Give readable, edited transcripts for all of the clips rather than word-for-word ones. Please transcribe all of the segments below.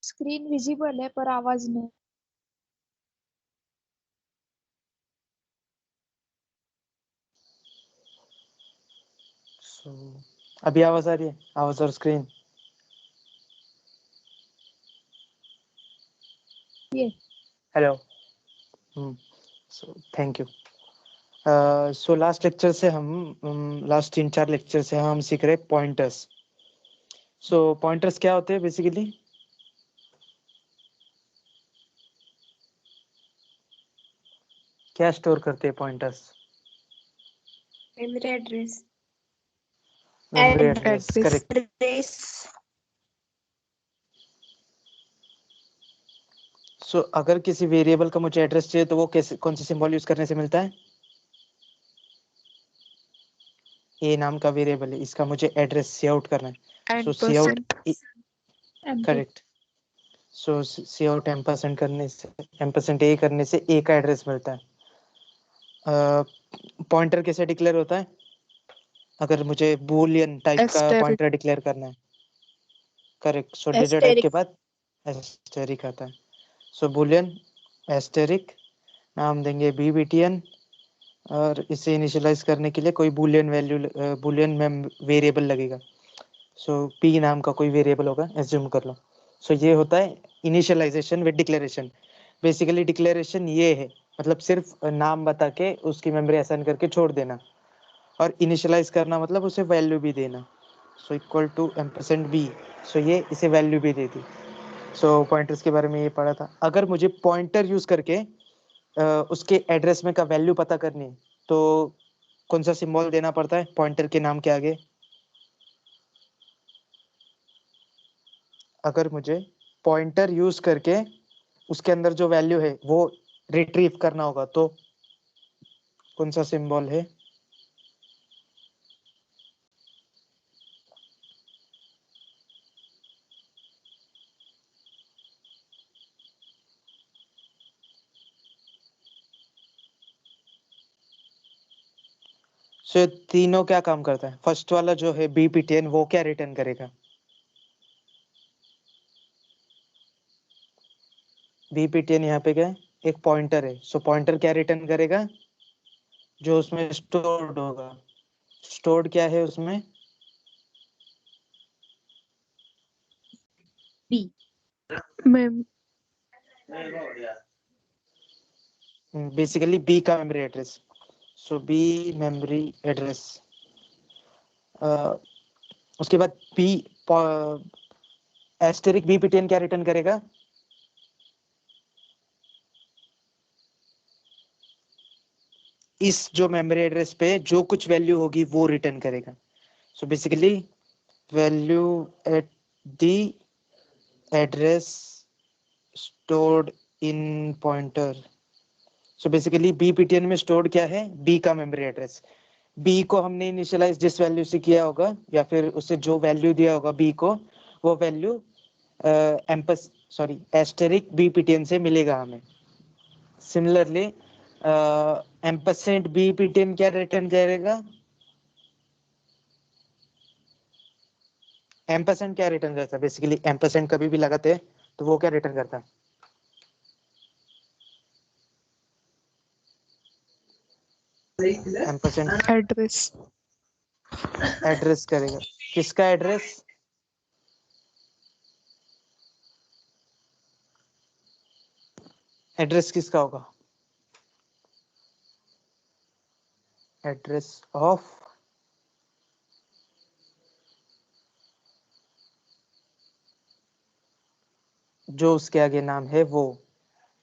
Screen visible है पर आवाज नहीं। सो अभी आवाज आ रही है, आवाज और स्क्रीन? ये hello. So thank you. So last lecture से हम लास्ट 3-4 लेक्चर से हम सीख रहे पॉइंटर्स। सो पॉइंटर्स क्या होते हैं बेसिकली? क्या स्टोर करते हैं pointers? Memory address. Memory address, correct. Address. So अगर किसी वेरिएबल का मुझे एड्रेस चाहिए तो वो कैसे, कौन सी सिंबल यूज करने से मिलता है? ए नाम का वेरिएबल है, इसका मुझे एड्रेस सी आउट करना है। सो सी आउट, करेक्ट। सो सी आउट एम्परसेंड करने से, एम्परसेंड ए करने से ए का एड्रेस मिलता है। पॉइंटर कैसे डिक्लेयर होता है? अगर मुझे बूलियन टाइप का पॉइंटर डिक्लेयर करना है, करेक्ट। सो डेटा टाइप के बाद एस्टेरिक आता है। सो बूलियन एस्टेरिक, नाम देंगे बीबीटीएन, और इसे इनिशियलाइज करने के लिए कोई बूलियन वैल्यू, बूलियन में वेरिएबल लगेगा। सो पी नाम का कोई वेरिएबल होगा, एज्यूम कर लो। सो ये होता है initialization with declaration. Basically declaration ये है, मतलब सिर्फ नाम बता के उसकी मेमोरी असाइन करके छोड़ देना, और इनिशियलाइज करना मतलब उसे वैल्यू भी देना। So equal to ampersand B, so ये इसे वैल्यू भी देती। सो पॉइंटर्स के बारे में ये पढ़ा था। अगर मुझे पॉइंटर यूज करके उसके एड्रेस में का वैल्यू पता करनी है तो कौन सा सिंबल देना पड़ता है पॉइंटर के नाम के आगे? अगर मुझे पॉइंटर यूज करके उसके अंदर जो वैल्यू है वो रिट्रीव करना होगा तो कौन सा सिंबल है? सो तीनों क्या काम करता है? फर्स्ट वाला जो है बीपीटीएन, वो क्या रिटर्न करेगा? बीपीटीएन यहाँ पे क्या है? एक पॉइंटर है। सो पॉइंटर क्या रिटर्न करेगा? जो उसमें स्टोर्ड होगा। स्टोर्ड क्या है उसमें? बी बेसिकली बी का मेमोरी एड्रेस। सो बी मेमोरी एड्रेस। उसके बाद बी एस्टेरिक बीपीटीएन क्या रिटर्न करेगा? इस जो मेमोरी एड्रेस पे जो कुछ वैल्यू होगी वो रिटर्न करेगा। So basically value at the address stored in pointer. So basically BPTN में स्टोर्ड क्या है? बी का मेमोरी एड्रेस। बी को हमने इनिशियलाइज जिस वैल्यू से किया होगा या फिर उसे जो वैल्यू दिया होगा बी को, वो वैल्यू एस्टेरिक बीपीटीएन से मिलेगा हमें। सिमिलरली एम्परसेंड बीपीटीएन क्या रिटर्न करेगा? एम्परसेंड क्या रिटर्न करता है? बेसिकली एम्परसेंड कभी भी लगाते हैं तो वो क्या रिटर्न करता है? Ampersand address. एड्रेस करेगा। किसका एड्रेस? एड्रेस किसका होगा? एड्रेस ऑफ जो उसके आगे नाम है वो,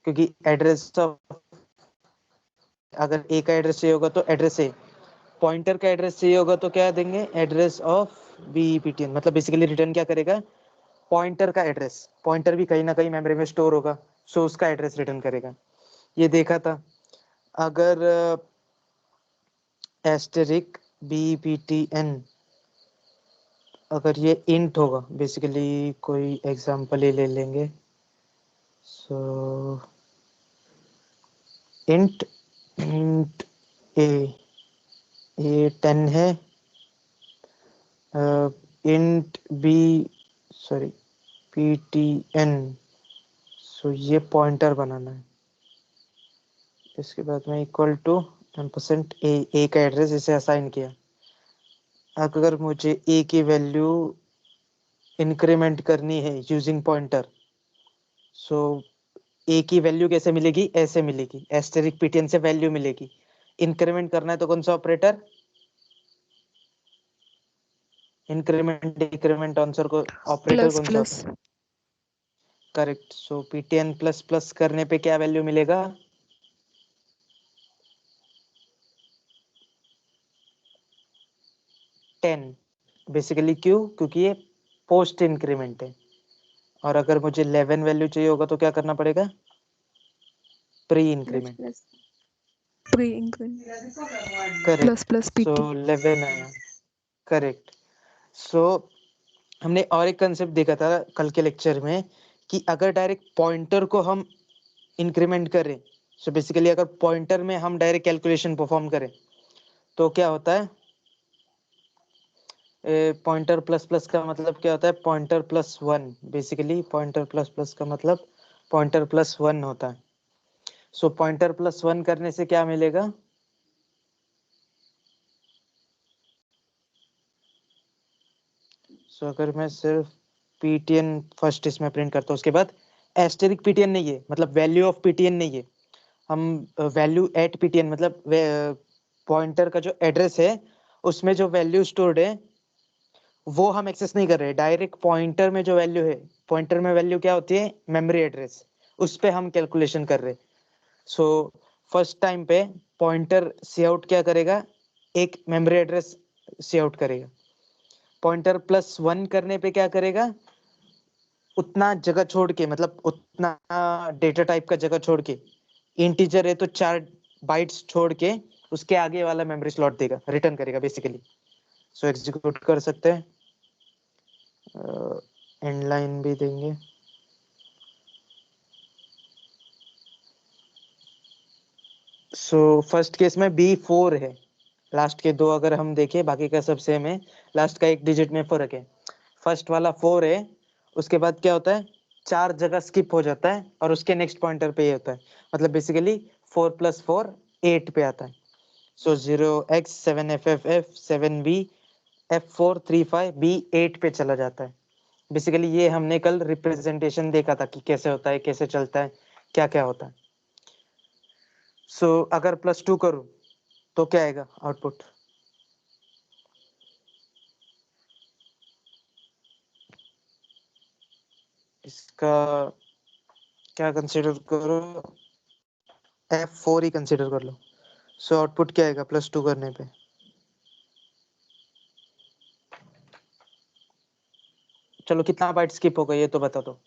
क्योंकि एड्रेस ऑफ, अगर ए का एड्रेस चाहिए होगा तो एड्रेस ए, पॉइंटर का एड्रेस चाहिए होगा तो क्या देंगे? Address of BPTN. मतलब बेसिकली रिटर्न क्या करेगा? पॉइंटर का एड्रेस। पॉइंटर भी कहीं ना कहीं मेमोरी में स्टोर होगा, सो उसका एड्रेस रिटर्न करेगा। ये देखा था। अगर एस्टेरिक बीपीटीएन, अगर ये इंट होगा, बेसिकली कोई एग्जांपल ही ले लेंगे। सो इंट इंट ए, ये 10 है। इंट बी, सॉरी ptn, सो ये पॉइंटर बनाना है। इसके बाद में इक्वल टू एम्परसेंट ए का एड्रेस इसे असाइन किया। अगर मुझे ए की वैल्यू इंक्रीमेंट करनी है यूजिंग पॉइंटर, सो ए की वैल्यू कैसे मिलेगी, ऐसे मिलेगी, एस्टेरिक पीटीएन से वैल्यू मिलेगी। इंक्रीमेंट करना है तो कौन सा ऑपरेटर, इंक्रीमेंट डिक्रीमेंट आंसर को ऑपरेटर प्लस कौन सा प्लस होता है? करेक्ट। सो पीटीएन प्लस प्लस करने पे क्या वैल्यू मिलेगा, 10। बेसिकली क्यों, क्योंकि ये पोस्ट इंक्रीमेंट है। और अगर मुझे 11 वैल्यू चाहिए होगा तो क्या करना पड़ेगा, pre plus increment. Plus pre increment correct. Plus plus so PT. 11 आया। करेक्ट। सो हमने और एक कंसेप्ट देखा था कल के लेक्चर में कि अगर डायरेक्ट पॉइंटर को हम इंक्रीमेंट करें, सो बेसिकली अगर पॉइंटर में हम डायरेक्ट कैलकुलेशन परफॉर्म करें तो क्या होता है, पॉइंटर प्लस प्लस का मतलब क्या होता है, pointer plus one. Basically pointer plus plus का मतलब पॉइंटर प्लस वन होता है। सो पॉइंटर प्लस वन करने से क्या मिलेगा, सो अगर मैं सिर्फ पीटीएन फर्स्ट इसमें प्रिंट करता हूँ, उसके बाद एस्टेरिक पीटीएन नहीं है, मतलब वैल्यू ऑफ पीटीएन नहीं है, हम वैल्यू एट पीटीएन मतलब पॉइंटर का जो एड्रेस है उसमें जो वैल्यू स्टोर्ड है वो हम एक्सेस नहीं कर रहे। डायरेक्ट पॉइंटर में जो वैल्यू है, पॉइंटर में वैल्यू क्या होती है, मेमोरी एड्रेस, उस पे हम कैलकुलेशन कर रहे। सो फर्स्ट टाइम पे पॉइंटर सी आउट क्या करेगा, एक मेमोरी एड्रेस सी आउट करेगा। पॉइंटर प्लस वन करने पे क्या करेगा, उतना जगह छोड़ के, मतलब उतना डेटा टाइप का जगह छोड़ के, इंटीजर है तो 4 बाइट्स छोड़ के उसके आगे वाला मेमोरी स्लॉट देगा, रिटर्न करेगा बेसिकली। सो एग्जीक्यूट कर सकते हैं, एंड लाइन भी देंगे। सो फर्स्ट केस में B4 है, लास्ट के दो अगर हम देखें बाकी का सब सेम है, लास्ट का एक डिजिट में फर्क है। फर्स्ट वाला 4 है, उसके बाद क्या होता है, 4 जगह स्किप हो जाता है और उसके नेक्स्ट पॉइंटर पे ये होता है, मतलब बेसिकली 4 + 4 8 पे आता है। सो 0x 7ff 7b f4 35 b8 पे चला जाता है। बेसिकली ये हमने कल रिप्रेजेंटेशन देखा था कि कैसे होता है, कैसे चलता है, क्या क्या होता है। सो अगर +2 करूं तो क्या आएगा आउटपुट, इसका क्या कंसीडर करो, F4 ही कंसीडर कर लो। सो आउटपुट क्या आएगा +2 करने पे, चलो कितना बाइट स्किप होगा ये तो बता दो।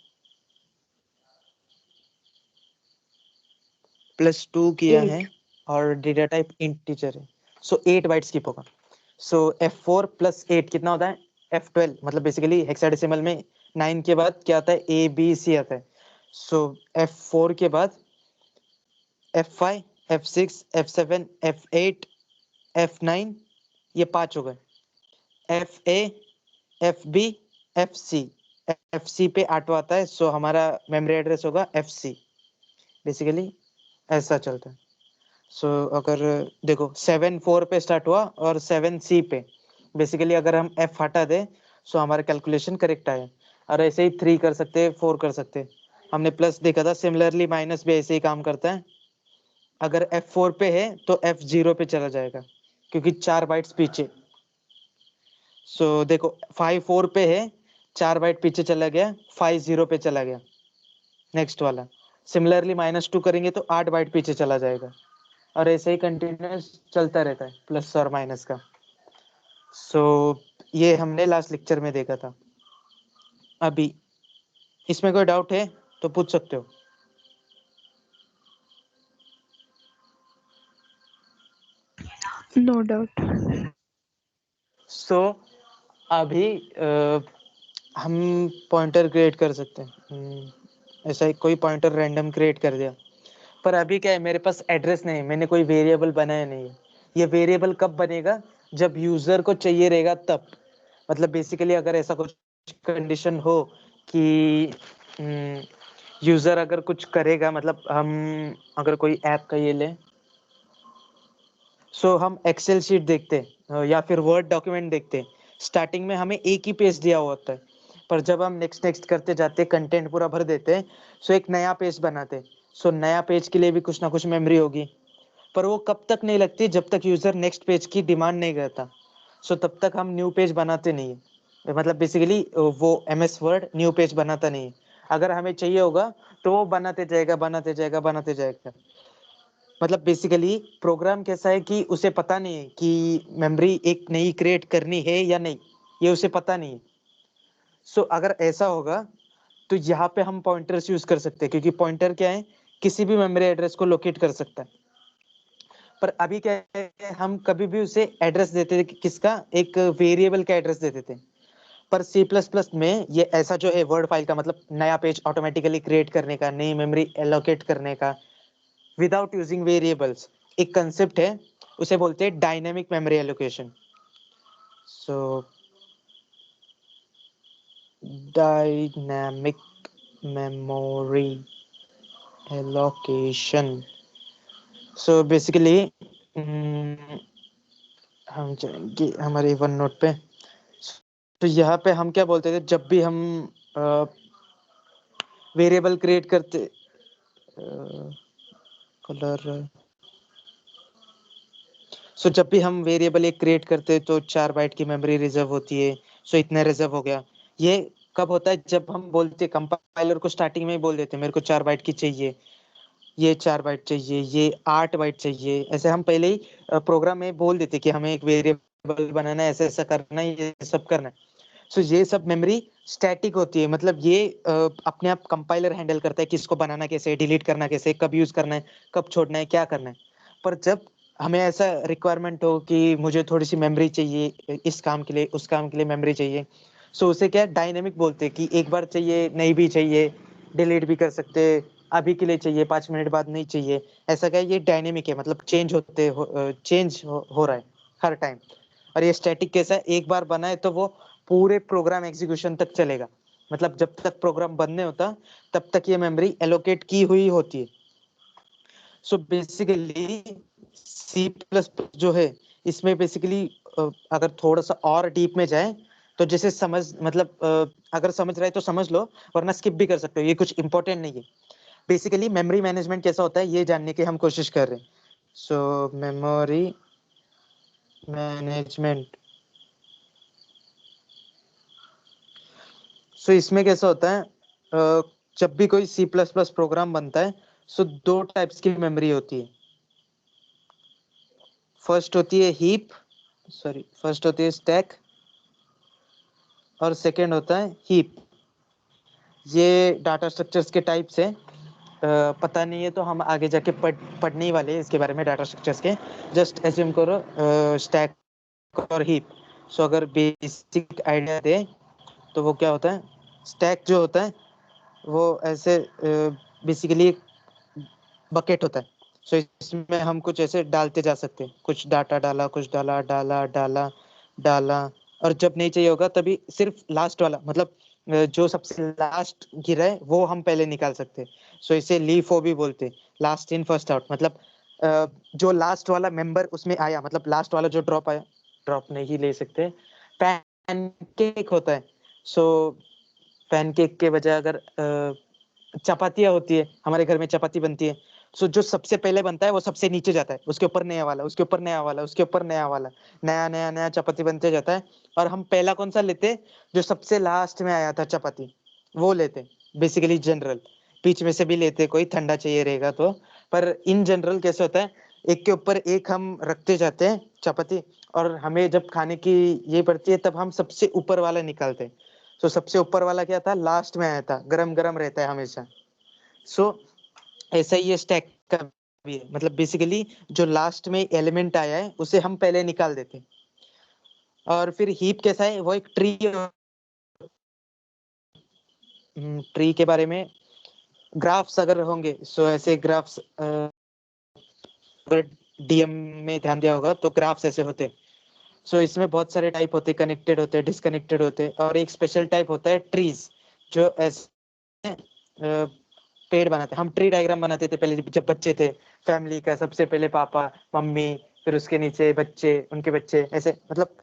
+2 किया है 8 और डेटा टाइप इंटीजर है, सो 8 बाइट स्किप होगा। सो F4 + 8 कितना होता है, F12, मतलब बेसिकली हेक्साडेसिमल में 9 के बाद क्या आता है, ABC आता है। सो F4 के बाद F5 F6 F7 F8 F9, ये 5 हो गए। FA FB FC, FC पे 8वां आता है, सो हमारा मेमोरी एड्रेस होगा FC। बेसिकली ऐसा चलता है। सो अगर देखो 7 4 पे स्टार्ट हुआ और 7 C पे, बेसिकली अगर हम F हटा दे सो हमारा कैलकुलेशन करेक्ट आया। और ऐसे ही 3 कर सकते हैं, 4 कर सकते हैं, हमने प्लस देखा था, सिमिलरली माइनस भी ऐसे ही काम करता है। अगर F4 पे है तो F0 पे चला जाएगा क्योंकि 4 बाइट्स पीछे। सो देखो 5 4 पे है, 4 बाइट पीछे चला गया, 5 0 पे चला गया नेक्स्ट वाला। सिमिलरली -2 करेंगे तो 8 बाइट पीछे चला जाएगा और ऐसे ही कंटिन्यूस चलता रहता है प्लस और माइनस का। सो ये हमने लास्ट लेक्चर में देखा था। अभी इसमें कोई डाउट है तो पूछ सकते हो। No doubt. सो अभी हम पॉइंटर क्रिएट कर सकते हैं। ऐसा ही कोई पॉइंटर रैंडम क्रिएट कर दिया, पर अभी क्या है, मेरे पास एड्रेस नहीं है, मैंने कोई वेरिएबल बनाया नहीं है। ये वेरिएबल कब बनेगा, जब यूजर को चाहिए रहेगा तब। मतलब बेसिकली अगर ऐसा कुछ कंडीशन हो कि यूजर अगर कुछ करेगा, मतलब हम अगर कोई ऐप का ये ले, सो हम एक्सेल शीट देखते हैं या फिर वर्ड डॉक्यूमेंट देखते हैं, स्टार्टिंग में हमें एक ही पेज दिया हुआ होता है, पर जब हम नेक्स्ट नेक्स्ट करते जाते, कंटेंट पूरा भर देते हैं, सो एक नया पेज बनाते हैं। सो नया पेज के लिए भी कुछ ना कुछ मेमोरी होगी, पर वो कब तक नहीं लगती जब तक यूजर नेक्स्ट पेज की डिमांड नहीं करता। सो तब तक हम न्यू पेज बनाते नहीं है, मतलब बेसिकली वो एमएस वर्ड न्यू पेज बनाता नहीं है। अगर हमें चाहिए होगा तो वो बनाते जाएगा बनाते जाएगा बनाते जाएगा। मतलब बेसिकली प्रोग्राम कैसा है कि उसे पता नहीं है कि मेमोरी एक नई क्रिएट करनी है या नहीं, ये उसे पता नहीं है। सो अगर ऐसा होगा तो यहाँ पे हम पॉइंटर्स यूज कर सकते हैं, क्योंकि पॉइंटर क्या है, किसी भी मेमोरी एड्रेस को लोकेट कर सकता है। पर अभी क्या है, हम कभी भी उसे एड्रेस देते थे, किसका, एक वेरिएबल का एड्रेस देते थे। पर सी प्लस प्लस में ये ऐसा जो है वर्ड फाइल का, मतलब नया पेज ऑटोमेटिकली क्रिएट करने का, नई मेमोरी एलोकेट करने का विदाउट यूजिंग वेरिएबल्स, एक कंसेप्ट है, उसे बोलते हैं dynamic memory allocation. So dynamic memory allocation, so basically हम जाएंगे हमारे वन नोट पे। तो यहाँ पे हम क्या बोलते थे, जब भी हम वेरिएबल क्रिएट करते, कलर, सो जब भी हम वेरिएबल एक क्रिएट करते हैं तो 4 बाइट की मेमोरी रिजर्व होती है। सो इतना रिजर्व हो गया। ये कब होता है, जब हम बोलते, कंपाइलर को स्टार्टिंग में ही बोल देते मेरे को 4 बाइट की चाहिए, ये 4 बाइट चाहिए, ये 8 बाइट चाहिए, ऐसे हम पहले ही प्रोग्राम में बोल देते कि हमें एक वेरिएबल बनाना है, ऐसा ऐसा करना है, ये सब करना है। सो ये सब मेमोरी स्टैटिक होती है, मतलब ये अपने आप कंपाइलर हैंडल करता है कि इसको बनाना कैसे, डिलीट करना कैसे, कब यूज करना है, कब छोड़ना है, क्या करना है। पर जब हमें ऐसा रिक्वायरमेंट हो कि मुझे थोड़ी सी मेमोरी चाहिए, इस काम के लिए उस काम के लिए मेमोरी चाहिए, सो उसे क्या डायनेमिक बोलते हैं कि एक बार चाहिए, नहीं भी चाहिए, डिलीट भी कर सकते, अभी के लिए चाहिए, 5 मिनट बाद नहीं चाहिए। ऐसा क्या है, ये डायनेमिक है, मतलब चेंज हो रहा है हर टाइम। और ये स्टैटिक कैसा है, एक बार बनाए तो वो पूरे प्रोग्राम एग्जीक्यूशन तक चलेगा, मतलब जब तक प्रोग्राम बंद नहीं होता तब तक ये मेमोरी एलोकेट की हुई होती है। सो बेसिकली सी प्लस जो है, इसमें बेसिकली अगर थोड़ा सा और डीप में जाए तो जैसे समझ, मतलब अगर समझ रहे तो समझ लो, वरना स्किप भी कर सकते हो, ये कुछ इंपॉर्टेंट नहीं है। बेसिकली मेमोरी मैनेजमेंट कैसा होता है ये जानने की हम कोशिश कर रहे हैं। सो मेमोरी मैनेजमेंट, सो इसमें कैसा होता है, जब भी कोई सी प्लस प्लस प्रोग्राम बनता है, सो 2 टाइप्स की मेमोरी होती है। फर्स्ट होती है स्टैक, और सेकंड होता है हीप। ये डाटा स्ट्रक्चर्स के टाइप्स है, पता नहीं है तो हम आगे जाके पढ़ने ही वाले हैं इसके बारे में, डाटा स्ट्रक्चर्स के। जस्ट एज्यूम करो स्टैक और हीप। सो अगर बेसिक आइडिया दे तो वो क्या होता है, स्टैक जो होता है वो ऐसे बेसिकली एक बकेट होता है। सो इसमें हम कुछ ऐसे डालते जा सकते हैं, कुछ डाटा डाला, कुछ डाला डाला डाला डाला, और जब नहीं चाहिए होगा तभी सिर्फ लास्ट वाला, मतलब जो सबसे लास्ट गिरा है वो हम पहले निकाल सकते हैं। सो इसे लीफो भी बोलते हैं, लास्ट इन फर्स्ट आउट, मतलब जो लास्ट वाला मेंबर उसमें आया, मतलब लास्ट वाला जो ड्रॉप आया, ड्रॉप नहीं ले सकते, पैनकेक होता है। सो पैनकेक के बजाय अगर चपातियाँ होती है, हमारे घर में चपाती बनती है, सो जो सबसे पहले बनता है वो सबसे नीचे जाता है, उसके ऊपर नया वाला, उसके ऊपर नया वाला, उसके ऊपर नया वाला, नया नया नया चपाती बनते जाता है। और हम पहला कौन सा लेते, जो सबसे लास्ट में आया था चपाती, वो लेते, बेसिकली जनरल। बीच में से भी लेते कोई ठंडा चाहिए रहेगा तो, पर इन जनरल कैसे होता है, एक के ऊपर एक हम रखते जाते हैं चपाती, और हमें जब खाने की ये पड़ती है तब हम सबसे ऊपर वाला निकालते हैं। तो सबसे ऊपर वाला क्या था, लास्ट में आया था, गरम गरम रहता है हमेशा। सो ऐसा ही ये स्टैक का भी है, मतलब बेसिकली जो लास्ट में एलिमेंट आया है उसे हम पहले निकाल देते हैं। और फिर हीप कैसा है, वो एक ट्री के बारे में, ग्राफ्स अगर होंगे, सो ऐसे ग्राफ्स अगर डीएम में ध्यान दिया होगा तो ग्राफ्स ऐसे होते हैं। सो इसमें बहुत सारे टाइप होते हैं, कनेक्टेड होते हैं, डिसकनेक्टेड होते हैं, और एक स्पेशल टाइप होता है ट्रीज, जो ऐसे पेड़ बनाते, हम ट्री डायग्राम बनाते थे पहले जब बच्चे थे, फैमिली का सबसे पहले पापा मम्मी, फिर उसके नीचे बच्चे, उनके बच्चे, ऐसे मतलब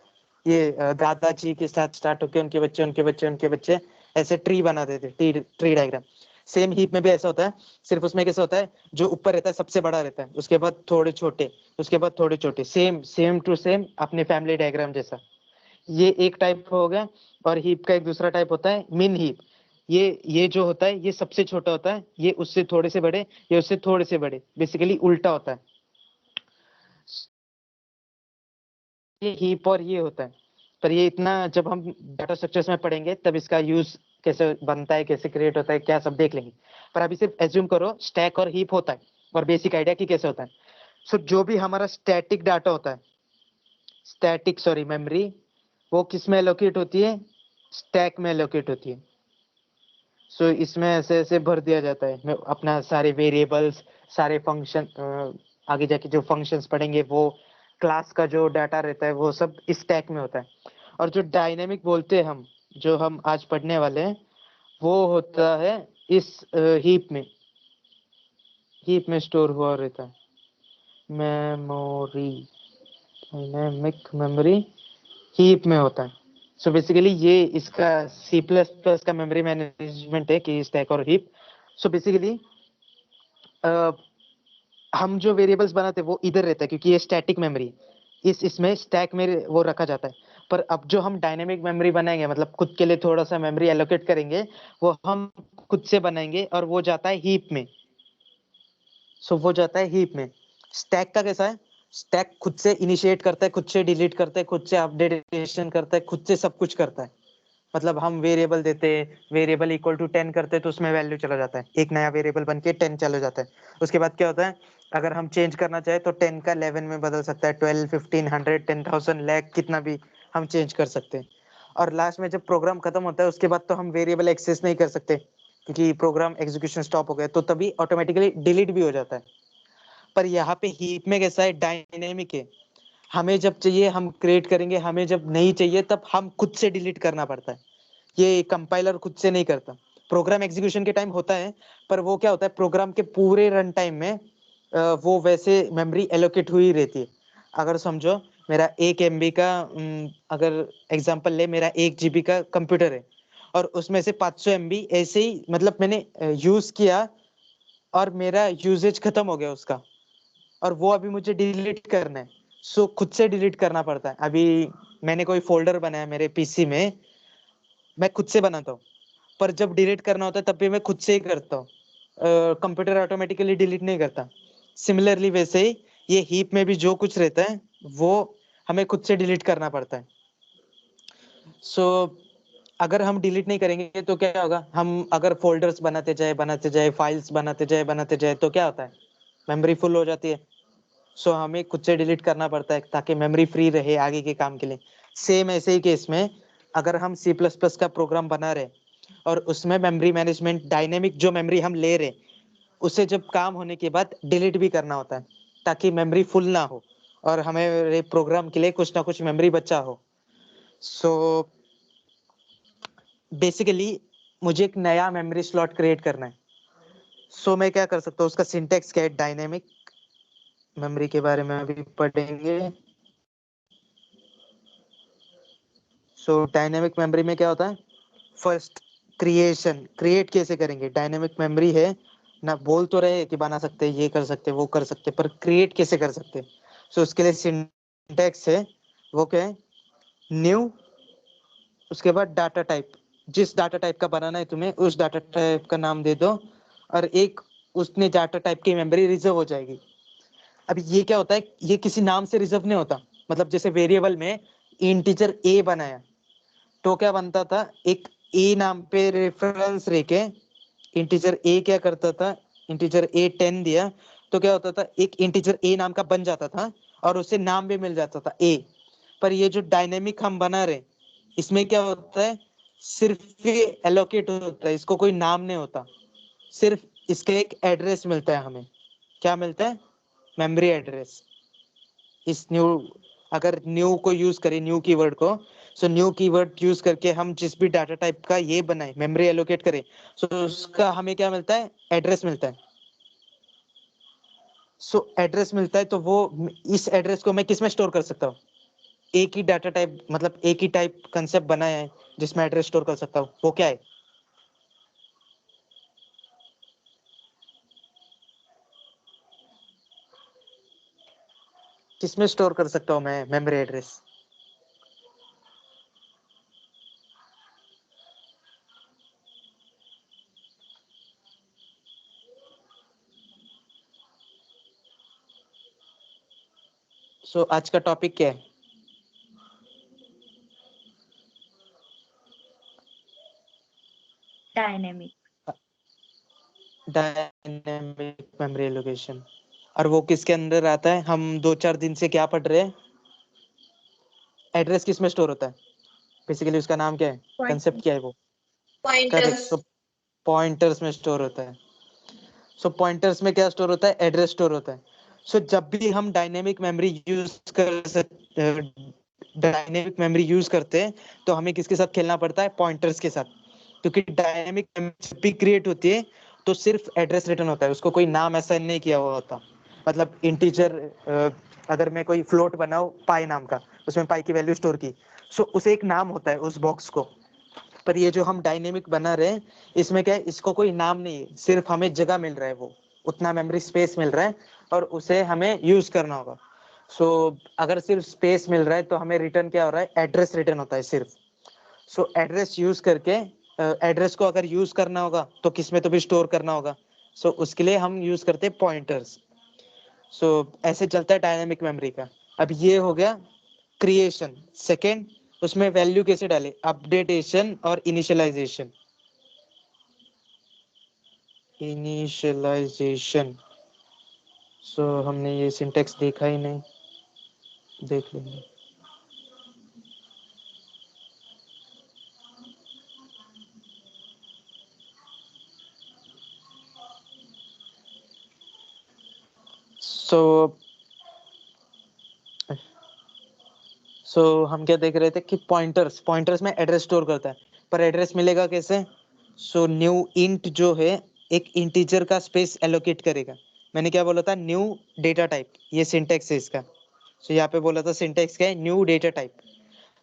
ये दादाजी के साथ स्टार्ट होके उनके बच्चे, उनके बच्चे, उनके बच्चे, ऐसे ट्री बनाते थे, ट्री डायग्राम। सेम हीप में भी ऐसा होता है, सिर्फ उसमें कैसा होता है, जो ऊपर रहता है सबसे बड़ा रहता है, उसके बाद थोड़े छोटे, उसके बाद थोड़े छोटे, सेम टू सेम अपने फैमिली डायग्राम जैसा। ये एक टाइप हो गया। और हीप का एक दूसरा टाइप होता है मिन हीप। ये जो होता है ये सबसे छोटा होता है, ये उससे थोड़े से बड़े, ये उससे थोड़े से बड़े, बेसिकली उल्टा होता है। ये हीप और ये होता है, पर ये इतना जब हम डाटा स्ट्रक्चर्स में पढ़ेंगे तब इसका यूज कैसे बनता है, कैसे क्रिएट होता है, क्या सब देख लेंगे। पर अभी सिर्फ एज्यूम करो स्टैक और हीप होता है, और बेसिक आइडिया कि कैसे होता है। सो जो भी हमारा स्टैटिक डाटा होता है, मेमोरी, वो किस में एलोकेट होती है, स्टैक में एलोकेट होती है। सो इसमें ऐसे ऐसे भर दिया जाता है अपना सारे वेरिएबल्स, सारे फंक्शन, आगे जाके जो फंक्शंस पढ़ेंगे वो, क्लास का जो डाटा रहता है वो सब इस स्टैक में होता है। और जो डायनेमिक बोलते हैं हम, जो हम आज पढ़ने वाले हैं, वो होता है इस हीप में स्टोर हुआ रहता है। मेमोरी, डायनेमिक मेमोरी हीप में होता है। सो बेसिकली ये इसका सी प्लस प्लस का मेमोरी मैनेजमेंट है कि स्टैक और हीप। सो बेसिकली हम जो वेरिएबल्स बनाते हैं वो इधर रहता है, क्योंकि ये स्टैटिक मेमोरी, इसमें स्टैक में वो रखा जाता है। पर अब जो हम डायनेमिक मेमोरी बनाएंगे, मतलब खुद के लिए थोड़ा सा मेमोरी एलोकेट करेंगे, वो हम खुद से बनाएंगे और वो जाता है हीप में। सो वो जाता है हीप में। स्टैक का कैसा है, स्टैक खुद से इनिशिएट करता है, खुद से डिलीट करता है, खुद से अपडेटेशन करता है, खुद से सब कुछ करता है। मतलब हम वेरिएबल देते हैं, वेरिएबल इक्वल टू 10 करते हैं तो उसमें वैल्यू चला जाता है, एक नया वेरिएबल बन के 10 चला जाता है। उसके बाद क्या होता है, अगर हम चेंज करना चाहे तो 10 का 11 में बदल सकता है, 12, 15, 100, 10,000, लाख, कितना भी हम चेंज कर सकते हैं। और लास्ट में जब प्रोग्राम खत्म होता है उसके बाद तो हम वेरिएबल एक्सेस नहीं कर सकते, क्योंकि प्रोग्राम एग्जीक्यूशन स्टॉप हो गया, तो तभी ऑटोमेटिकली डिलीट भी हो जाता है। पर यहाँ पे हीप में कैसा है, डायनेमिक है। हमें जब चाहिए हम क्रिएट करेंगे, हमें जब नहीं चाहिए तब हम खुद से डिलीट करना पड़ता है। ये कंपाइलर खुद से नहीं करता। प्रोग्राम एग्जीक्यूशन के टाइम होता है, पर वो क्या होता है, प्रोग्राम के पूरे रन टाइम में वो वैसे मेमोरी एलोकेट हुई रहती है। अगर समझो मेरा 1 MB का अगर एग्जांपल ले, मेरा 1 GB का कंप्यूटर है और उसमें से 500 MB ऐसे ही मतलब मैंने यूज किया और मेरा यूजेज खत्म हो गया उसका, और वो अभी मुझे डिलीट करना है। सो खुद से डिलीट करना पड़ता है। अभी मैंने कोई फोल्डर बनाया मेरे पीसी में, मैं खुद से बनाता हूँ, पर जब डिलीट करना होता है तब भी मैं खुद से ही करता हूँ, कंप्यूटर ऑटोमेटिकली डिलीट नहीं करता। सिमिलरली वैसे ही ये हीप में भी जो कुछ रहता है वो हमें खुद से डिलीट करना पड़ता है। सो अगर हम डिलीट नहीं करेंगे तो क्या होगा, हम अगर फोल्डर्स बनाते जाए, फाइल्स बनाते जाए तो क्या होता है, मेमोरी फुल हो जाती है। सो हमें खुद से डिलीट करना पड़ता है ताकि मेमोरी फ्री रहे आगे के काम के लिए। सेम ऐसे ही केस में अगर हम सी प्लस प्लस का प्रोग्राम बना रहे और उसमें मेमोरी मैनेजमेंट, डायनेमिक जो मेमोरी हम ले रहे, उसे जब काम होने के बाद डिलीट भी करना होता है ताकि मेमोरी फुल ना हो और हमें प्रोग्राम के लिए कुछ ना कुछ मेमोरी बचा हो। सो बेसिकली मुझे एक नया मेमोरी स्लॉट क्रिएट करना है। सो मैं क्या कर सकता हूँ, उसका सिंटेक्स क्या है, डायनेमिक मेमोरी के बारे में अभी पढ़ेंगे। सो डायनेमिक मेमोरी में क्या होता है, फर्स्ट क्रिएट कैसे करेंगे, डायनेमिक मेमोरी है ना, बोल तो रहे कि बना सकते हैं, ये कर सकते हैं, वो कर सकते हैं, पर क्रिएट कैसे कर सकते हैं। सो उसके लिए सिंटैक्स है, वो क्या है, न्यू, उसके बाद डाटा टाइप, जिस डाटा टाइप का बनाना है तुम्हें उस डाटा टाइप का नाम दे दो, और एक उसने डाटा टाइप की मेमोरी रिजर्व हो जाएगी। अब ये क्या होता है, ये किसी नाम से रिजर्व नहीं होता। मतलब जैसे वेरिएबल में इंटीजर ए बनाया तो क्या बनता था, एक ए नाम पे रेफरेंस लेके इंटीजर ए क्या करता था, इंटीजर ए 10 दिया तो क्या होता था, एक इंटीजर ए नाम का बन जाता था और उसे नाम भी मिल जाता था ए। पर ये जो डायनेमिक हम बना रहे, इसमें क्या होता है, सिर्फ ये एलोकेट होता है, इसको कोई नाम नहीं होता, सिर्फ इसका एक एड्रेस मिलता है हमें। क्या मिलता है, मेमोरी एड्रेस। इस न्यू, अगर न्यू को यूज करें, न्यू कीवर्ड को, सो न्यू कीवर्ड यूज करके हम जिस भी डाटा टाइप का ये बनाए मेमोरी एलोकेट करें, सो उसका हमें क्या मिलता है, एड्रेस मिलता है। सो एड्रेस मिलता है तो वो इस एड्रेस को मैं किस में स्टोर कर सकता हूँ, एक ही डाटा टाइप मतलब एक ही टाइप कंसेप्ट बनाया है जिसमें एड्रेस स्टोर कर सकता हूँ, वो क्या है? किसमें स्टोर कर सकता हूँ मैं मेमोरी एड्रेस? सो आज का टॉपिक क्या है? डायनेमिक। Dynamic memory allocation. और वो किसके अंदर आता है? हम 2-4 दिन से क्या पढ़ रहे हैं? एड्रेस किस में स्टोर होता है? बेसिकली उसका नाम क्या है, कंसेप्ट क्या है वो? Correct, pointers. सो पॉइंटर्स में स्टोर होता है। सो पॉइंटर्स में क्या स्टोर होता है? एड्रेस स्टोर होता है। सो जब भी हम dynamic memory use dynamic memory use करते हैं तो हमें किसके साथ खेलना पड़ता है? पॉइंटर्स के साथ। क्योंकि डायनेमिक मेमोरी जब भी क्रिएट होती है तो सिर्फ एड्रेस रिटर्न होता है, उसको कोई नाम असाइन नहीं किया हुआ होता। मतलब इंटीजर, अगर मैं कोई फ्लोट बनाऊं पाई नाम का, उसमें पाई की वैल्यू स्टोर की, सो उसे एक नाम होता है उस बॉक्स को। पर ये जो हम डायनेमिक बना रहे हैं इसमें क्या है, इसको कोई नाम नहीं है, सिर्फ हमें जगह मिल रहा है, वो उतना मेमोरी स्पेस मिल रहा है और उसे हमें यूज करना होगा। सो अगर सिर्फ स्पेस मिल रहा है तो हमें रिटर्न क्या हो रहा है? एड्रेस रिटर्न होता है सिर्फ। सो एड्रेस यूज करके, एड्रेस को अगर यूज करना होगा तो किसमें तो भी स्टोर करना होगा। सो उसके लिए हम यूज करते हैं पॉइंटर्स। सो ऐसे चलता है डायनेमिक मेमोरी का। अब ये हो गया क्रिएशन। सेकेंड, उसमें वैल्यू कैसे डाले? अपडेटेशन और इनिशियलाइजेशन। इनिशियलाइजेशन, सो हमने ये सिंटेक्स देखा ही नहीं, देख लेंगे। सो हम क्या देख रहे थे कि पॉइंटर्स, पॉइंटर्स में एड्रेस स्टोर करता है, पर एड्रेस मिलेगा कैसे? सो न्यू इंट जो है एक इंटीजर का स्पेस एलोकेट करेगा। मैंने क्या बोला था? न्यू डेटा टाइप, ये सिंटेक्स है इसका। सो यहाँ पे बोला था सिंटेक्स क्या है? New data type.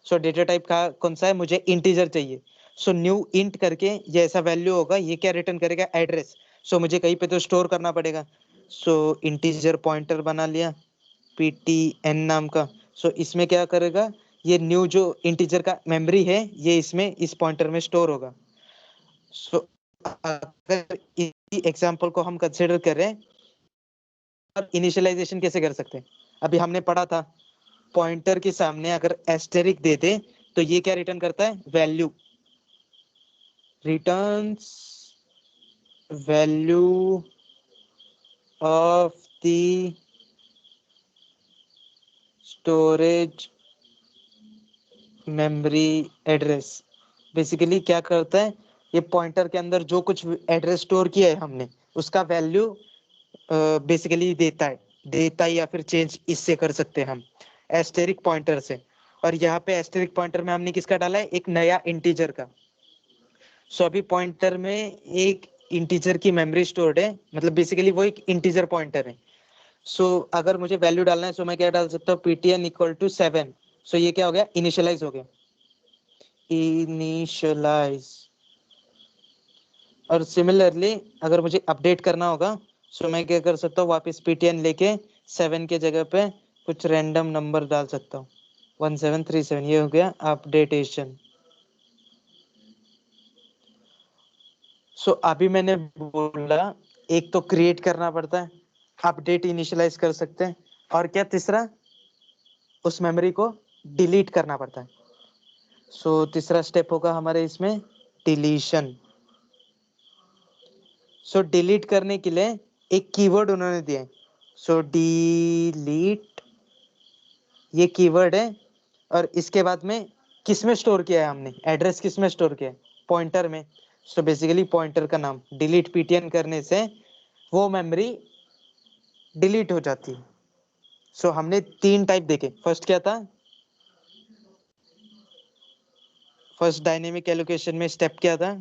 सो डेटा टाइप का कौन सा है? मुझे इंटीजर चाहिए। सो न्यू इंट करके ये ऐसा वैल्यू होगा, ये क्या रिटर्न करेगा? एड्रेस। सो मुझे कहीं पे तो स्टोर करना पड़ेगा। सो इंटीजर पॉइंटर बना लिया ptn नाम का। सो इसमें क्या करेगा? ये न्यू जो इंटीजर का मेमोरी है ये इसमें इस पॉइंटर में स्टोर होगा। सो अगर इसी एग्जांपल को हम कंसीडर करें और इनिशियलाइजेशन कैसे कर सकते हैं, अभी हमने पढ़ा था पॉइंटर के सामने अगर एस्टेरिक दे दे तो ये क्या रिटर्न करता है? Value, returns value of the storage memory address. Basically क्या करता है, ये पॉइंटर के अंदर जो कुछ एड्रेस स्टोर किया है हमने उसका वैल्यू बेसिकली देता है या फिर चेंज इससे कर सकते हैं हम एस्टेरिक पॉइंटर से। और यहाँ पे एस्टेरिक पॉइंटर में हमने किसका डाला है? एक नया इंटीजर का। सो अभी पॉइंटर में एक इंटीजर की मेमोरी स्टोर्ड है, मतलब बेसिकली वो एक इंटीजर पॉइंटर है। सो अगर मुझे वैल्यू डालना है सो मैं क्या डाल सकता हूँ? ptn equal to 7। सो ये क्या हो गया? इनिशियलाइज हो गया, इनिशियलाइज। और सिमिलरली अगर मुझे अपडेट करना होगा सो मैं क्या कर सकता हूँ? वापस ptn लेके 7 के जगह पे कुछ रैंडम नंबर डाल सकता हूँ, 1737। ये हो गया अपडेटेशन। सो अभी मैंने बोला एक तो क्रिएट करना पड़ता है, अपडेट इनिशियलाइज कर सकते हैं, और क्या तीसरा? उस मेमोरी को डिलीट करना पड़ता है। सो तीसरा स्टेप होगा हमारे इसमें डिलीशन। सो डिलीट करने के लिए एक कीवर्ड उन्होंने दिया है। सो डिलीट ये कीवर्ड है, और इसके बाद में किस में स्टोर किया है हमने? एड्रेस किस में स्टोर किया है? पॉइंटर में। सो बेसिकली पॉइंटर का नाम डिलीट ptn करने से वो मेमोरी डिलीट हो जाती है। सो हमने 3 टाइप देखे। फर्स्ट क्या था? फर्स्ट डायनेमिक एलोकेशन में स्टेप क्या था?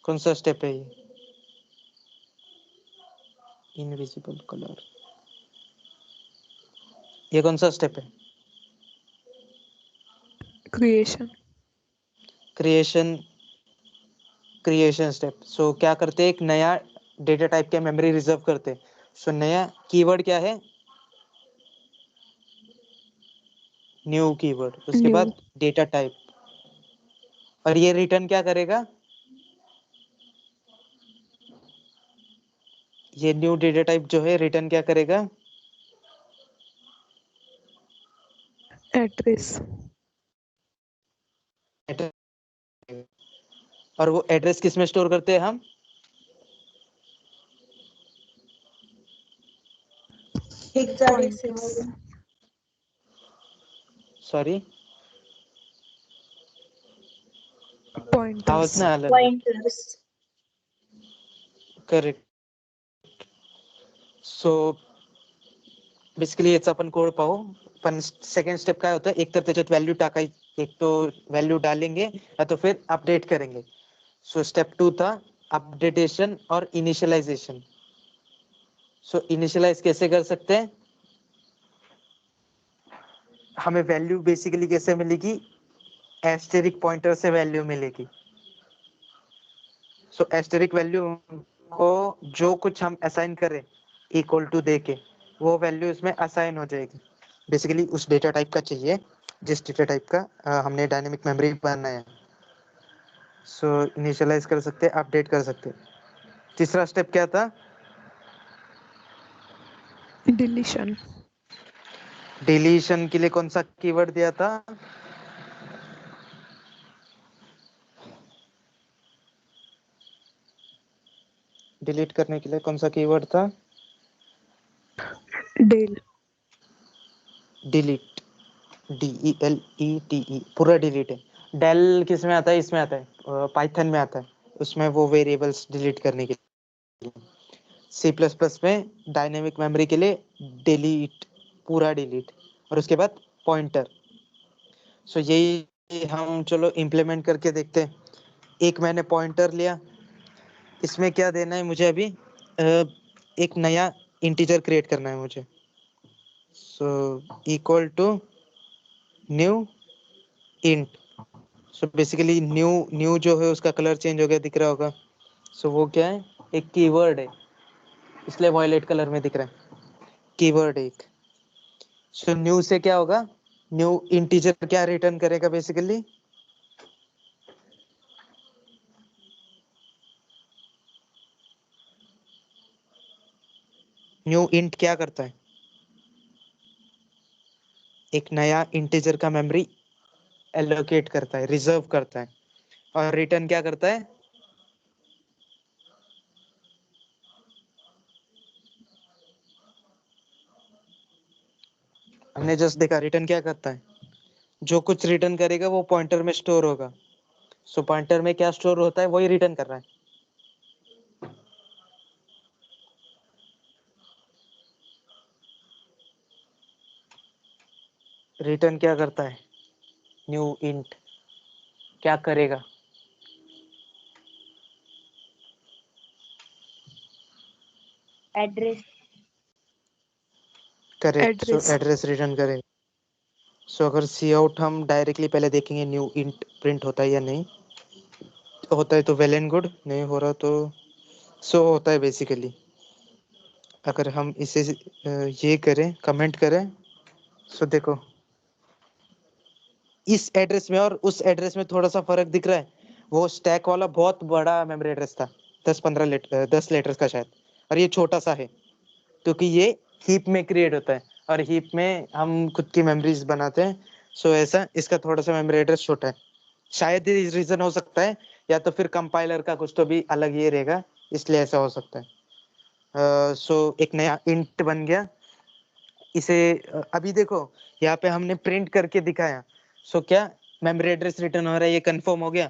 कौन सा स्टेप है ये? इनविजिबल कलर, ये कौन सा स्टेप है? क्रिएशन। Creation step. सो क्या करते हैं, एक नया डेटा टाइप का मेमोरी रिजर्व करते हैं। सो नया कीवर्ड क्या है? New keyword. उसके न्यू। बाद डेटा टाइप, और ये रिटर्न क्या करेगा? ये न्यू डेटा टाइप जो है रिटर्न क्या करेगा? एड्रेस। और वो एड्रेस किस में स्टोर करते हैं हम? पॉइंटर्स। सॉरी, आवाज पॉइंटर्स। ना आलं. पॉइंटर्स। करेक्ट. सो बेसिकली याचा आपण कोड पाहू. पण सेकंड स्टेप काय होतं, एक तर त्याच्यात व्हॅल्यू टाकायची, एक तो व्हॅल्यू डालेंगे या तो फिर अपडेट करेंगे. सो स्टेप 2 था अपडेटेशन और इनिशियलाइजेशन. सो इनिशियलाइज कैसे कर सकते हैं? हमें वैल्यू बेसिकली कैसे मिलेगी? एस्टेरिक पॉइंटर से वैल्यू मिलेगी. सो एस्टेरिक वैल्यू को जो कुछ हम असाइन करें इक्वल टू दे के, वो वैल्यू इसमें असाइन हो जाएगी. बेसिकली उस डेटा टाइप का चाहिए जिस डेटा टाइप का हमने डायनेमिक मेमोरी बनाया. सो इनिशियलाइज कर सकते हैं, अपडेट कर सकते हैं. तीसरा स्टेप क्या था? डिलीशन। डिलीशन के लिए कौन सा कीवर्ड दिया था? डिलीट करने के लिए कौन सा कीवर्ड था? डेल। डिलीट, DELETE, पूरा डिलीट है. डेल किस में आता है? इसमें आता है, पाइथन में आता है. उसमें वो वेरिएबल्स डिलीट करने के लिए. सी प्लस प्लस में डायनेमिक मेमोरी के लिए डिलीट, पूरा डिलीट, और उसके बाद पॉइंटर. सो यही हम चलो इम्प्लीमेंट करके देखते हैं. एक मैंने पॉइंटर लिया, इसमें क्या देना है मुझे अभी? एक नया इंटीजर क्रिएट करना है मुझे. So equal to new int. So basically new जो है उसका कलर चेंज हो गया, दिख रहा होगा. सो वो क्या है? एक कीवर्ड है, इसलिए वॉयलेट कलर में दिख रहा है. कीवर्ड एक. सो न्यू से क्या होगा? न्यू इंटीजर क्या रिटर्न करेगा बेसिकली? न्यू इंट क्या करता है? एक नया इंटीजर का मेमोरी एलोकेट करता है, रिजर्व करता है, और रिटर्न क्या करता है? हमने जस्ट देखा रिटर्न क्या करता है. जो कुछ रिटर्न करेगा वो पॉइंटर में स्टोर होगा. सो पॉइंटर में क्या स्टोर होता है वही रिटर्न कर रहा है. रिटर्न क्या करता है? न्यू इंट क्या करेगा? एड्रेस। करेक्ट. सो एड्रेस। एड्रेस रिटर्न करेगा. सो अगर सी आउट हम डायरेक्टली पहले देखेंगे न्यू इंट प्रिंट होता है या नहीं. होता है तो वेल एंड गुड, नहीं हो रहा तो सो होता है बेसिकली. अगर हम इसे ये करें, कमेंट करें, सो देखो इस एड्रेस में और उस एड्रेस में थोड़ा सा फर्क दिख रहा है. वो स्टैक वाला बहुत बड़ा मेमोरी एड्रेस था, 10 लेटर्स का शायद, और ये छोटा सा है क्योंकि ये हीप में क्रिएट होता है और हीप में हम खुद की मेमोरीज बनाते हैं. सो ऐसा इसका थोड़ा सा मेमोरी एड्रेस छोटा है. शायद ये रीजन हो सकता है, या तो फिर कंपाइलर का कुछ तो भी अलग ये रहेगा, इसलिए ऐसा हो सकता है. सो एक नया इंट बन गया. इसे अभी देखो यहाँ पे हमने प्रिंट करके दिखाया. सो क्या मेमोरी एड्रेस रिटर्न हो रहा है, ये कंफर्म हो गया.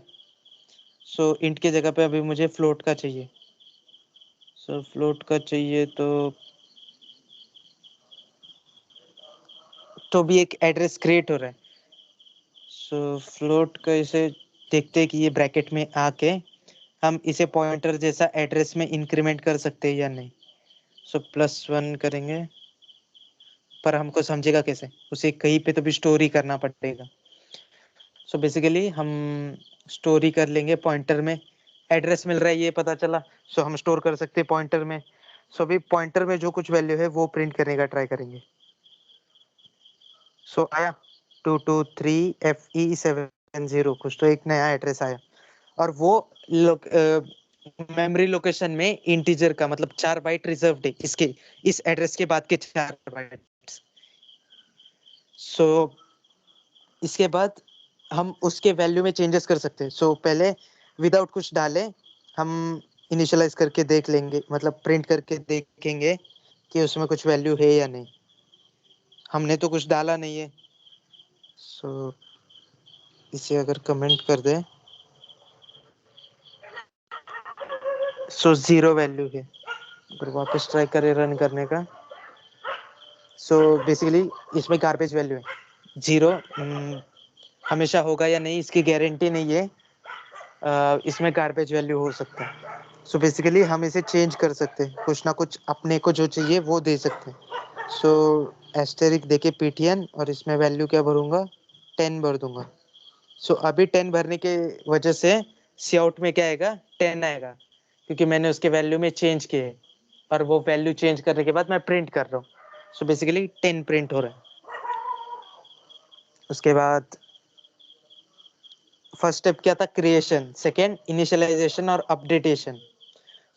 सो इंट की जगह पे अभी मुझे फ्लोट का चाहिए. सो फ्लोट का चाहिए तो तो भी एक एड्रेस क्रिएट हो रहा है। सो फ्लोट का इसे देखते हैं कि ये ब्रैकेट में आके हम इसे पॉइंटर जैसा एड्रेस में इंक्रीमेंट कर सकते हैं या नहीं। सो +1 करेंगे, पर हमको समझेगा कैसे? उसे कहीं पे तो भी स्टोर ही करना पड़ेगा। सो बेसिकली हम स्टोर ही कर लेंगे पॉइंटर में। एड्रेस मिल रहा है ये पता चला, सो हम स्टोर कर सकते हैं पॉइंटर में। सो अभी पॉइंटर में जो कुछ वैल्यू है वो प्रिंट करने का ट्राई करेंगे। सो आया 223FE70, कुछ तो एक नया एड्रेस आया, और वो मेमोरी लोकेशन में इंटीजर का मतलब 4 बाइट रिजर्व्ड है इसके, इस एड्रेस के बाद के 4 बाइट्स। सो इसके बाद हम उसके वैल्यू में चेंजेस कर सकते हैं। सो पहले विदाउट कुछ डाले हम इनिशियलाइज करके देख लेंगे, मतलब प्रिंट करके देखेंगे कि उसमें कुछ वैल्यू है या नहीं। हमने तो कुछ डाला नहीं है। सो इसे अगर कमेंट कर दे, सो 0 वैल्यू है। अगर वापस ट्राई करें रन करने का, सो बेसिकली इसमें गार्बेज वैल्यू है 0। हमेशा होगा या नहीं इसकी गारंटी नहीं है, इसमें गार्बेज वैल्यू हो सकता है। सो बेसिकली हम इसे चेंज कर सकते हैं, कुछ ना कुछ अपने को जो चाहिए वो दे सकते हैं। सो एस्टेरिक देके ptn, और इसमें वैल्यू क्या भरूंगा, 10 भर दूंगा। सो अभी 10 भरने के वजह से सी आउट में क्या आएगा, 10 आएगा, क्योंकि मैंने उसके वैल्यू में चेंज किए, और वो वैल्यू चेंज करने के बाद मैं प्रिंट कर रहा हूँ। सो बेसिकली 10 प्रिंट हो रहा है। उसके बाद फर्स्ट स्टेप क्या था, क्रिएशन। सेकेंड इनिशियलाइजेशन और अपडेटेशन।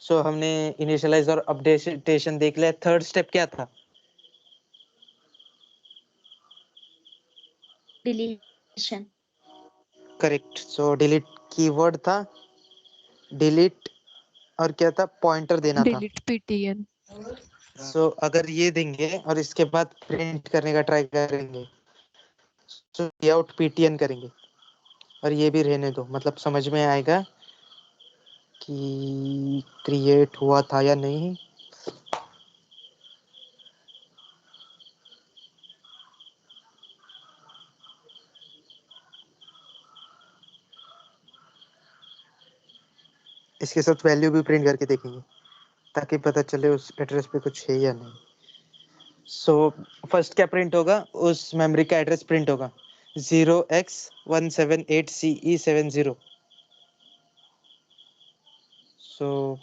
सो हमने इनिशियलाइज और अपडेटेशन देख लिया। थर्ड स्टेप क्या था, डिलीशन। करेक्ट। सो डिलीट कीवर्ड था, डिलीट, और क्या था, पॉइंटर देना था। delete ptn, सो अगर ये देंगे और इसके बाद प्रिंट करने का ट्राई करेंगे, सो आउट ptn करेंगे, और ये भी रहने दो, मतलब समझ में आएगा कि क्रिएट हुआ था या नहीं। इसके साथ वैल्यू भी प्रिंट करके देखेंगे ताकि पता चले उस एड्रेस पे कुछ है या नहीं। सो फर्स्ट क्या प्रिंट होगा, उस मेमोरी का एड्रेस प्रिंट होगा 0x178CE70। सो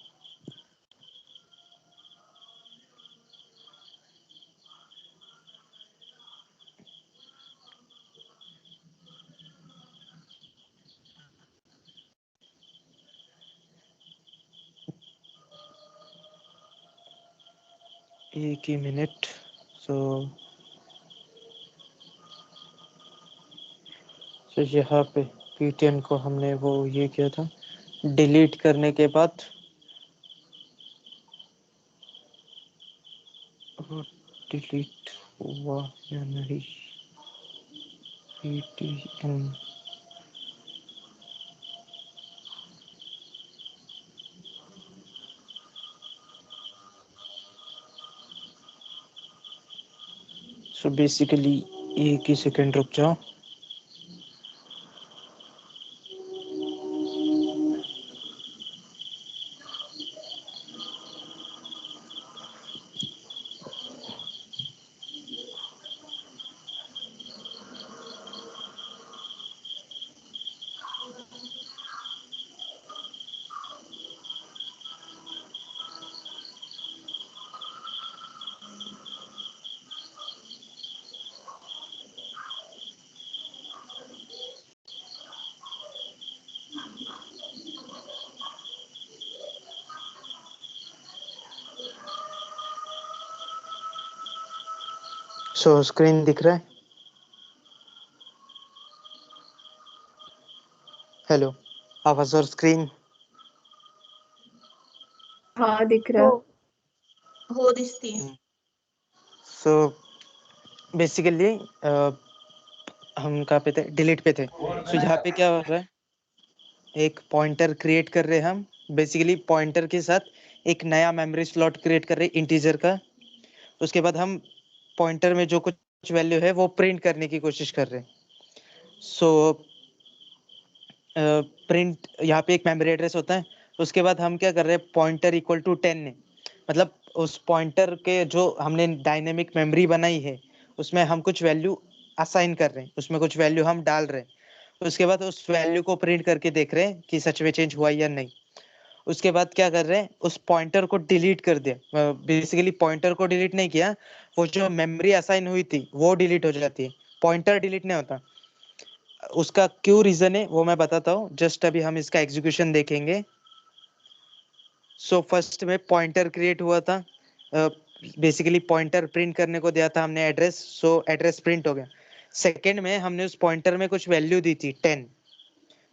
एक ही मिनट। सो यहाँ पे ptn को हमने वो ये किया था, डिलीट करने के बाद वो डिलीट हुआ या नहीं, ptn। सो बेसिकली एक ही सेकंड रुक जाओ। सो स्क्रीन दिख रहा है, हेलो, आवाज और स्क्रीन। हाँ दिख रहा। हो दिसती है। सो बेसिकली हम कहाँ पे थे, डिलीट पे थे। सो यहाँ पे क्या हो रहा है, एक पॉइंटर क्रिएट कर रहे हैं हम। बेसिकली पॉइंटर के साथ एक नया मेमोरी स्लॉट क्रिएट कर रहे हैं इंटीजर का। उसके बाद हम पॉइंटर में जो कुछ कुछ वैल्यू है वो प्रिंट करने की कोशिश कर रहे हैं। सो प्रिंट यहाँ पे एक मेमोरी एड्रेस होता है, उसके बाद हम क्या कर रहे हैं, पॉइंटर इक्वल टू 10 है, मतलब उस पॉइंटर के जो हमने डायनेमिक मेमोरी बनाई है उसमें हम कुछ वैल्यू असाइन कर रहे हैं, उसमें कुछ वैल्यू हम डाल रहे हैं। उसके बाद उस वैल्यू को प्रिंट करके देख रहे हैं कि सच में चेंज हुआ या नहीं। उसके बाद क्या कर रहे हैं, उस पॉइंटर को डिलीट कर दिया। बेसिकली पॉइंटर को डिलीट नहीं किया, वो जो मेमोरी असाइन हुई थी वो डिलीट हो जाती है, पॉइंटर डिलीट नहीं होता। उसका क्यों रीजन है वो मैं बताता हूँ, जस्ट अभी हम इसका एग्जीक्यूशन देखेंगे। सो फर्स्ट में पॉइंटर क्रिएट हुआ था, बेसिकली पॉइंटर प्रिंट करने को दिया था हमने एड्रेस, सो एड्रेस प्रिंट हो गया। सेकंड में हमने उस पॉइंटर में कुछ वैल्यू दी थी 10,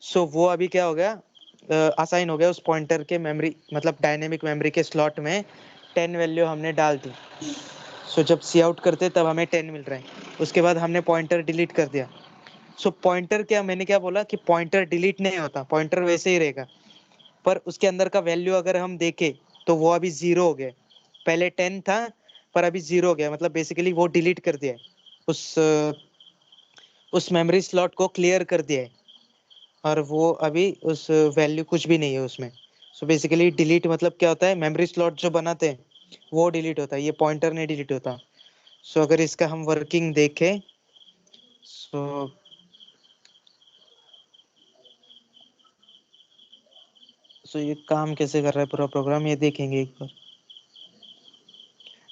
सो वो अभी क्या हो गया, असाइन हो गया उस पॉइंटर के मेमोरी, मतलब डायनेमिक मेमोरी के स्लॉट में 10 वैल्यू हमने डाल दी। सो जब सी आउट करते तब हमें 10 मिल रहा है। उसके बाद हमने पॉइंटर डिलीट कर दिया। सो पॉइंटर क्या, मैंने क्या बोला कि पॉइंटर डिलीट नहीं होता, पॉइंटर वैसे ही रहेगा, पर उसके अंदर का वैल्यू अगर हम देखें तो वो अभी 0 हो गया। पहले 10 था पर अभी 0 हो गया, मतलब बेसिकली वो डिलीट कर दिया है, उस मेमोरी स्लॉट को क्लियर कर दिया है, और वो अभी उस वैल्यू कुछ भी नहीं है उसमें। सो बेसिकली डिलीट मतलब क्या होता है, मेमोरी स्लॉट जो बनाते हैं वो डिलीट होता है, ये पॉइंटर नहीं डिलीट होता। सो अगर इसका हम वर्किंग देखें, सो ये काम कैसे कर रहा है पूरा प्रोग्राम, ये देखेंगे एक बार।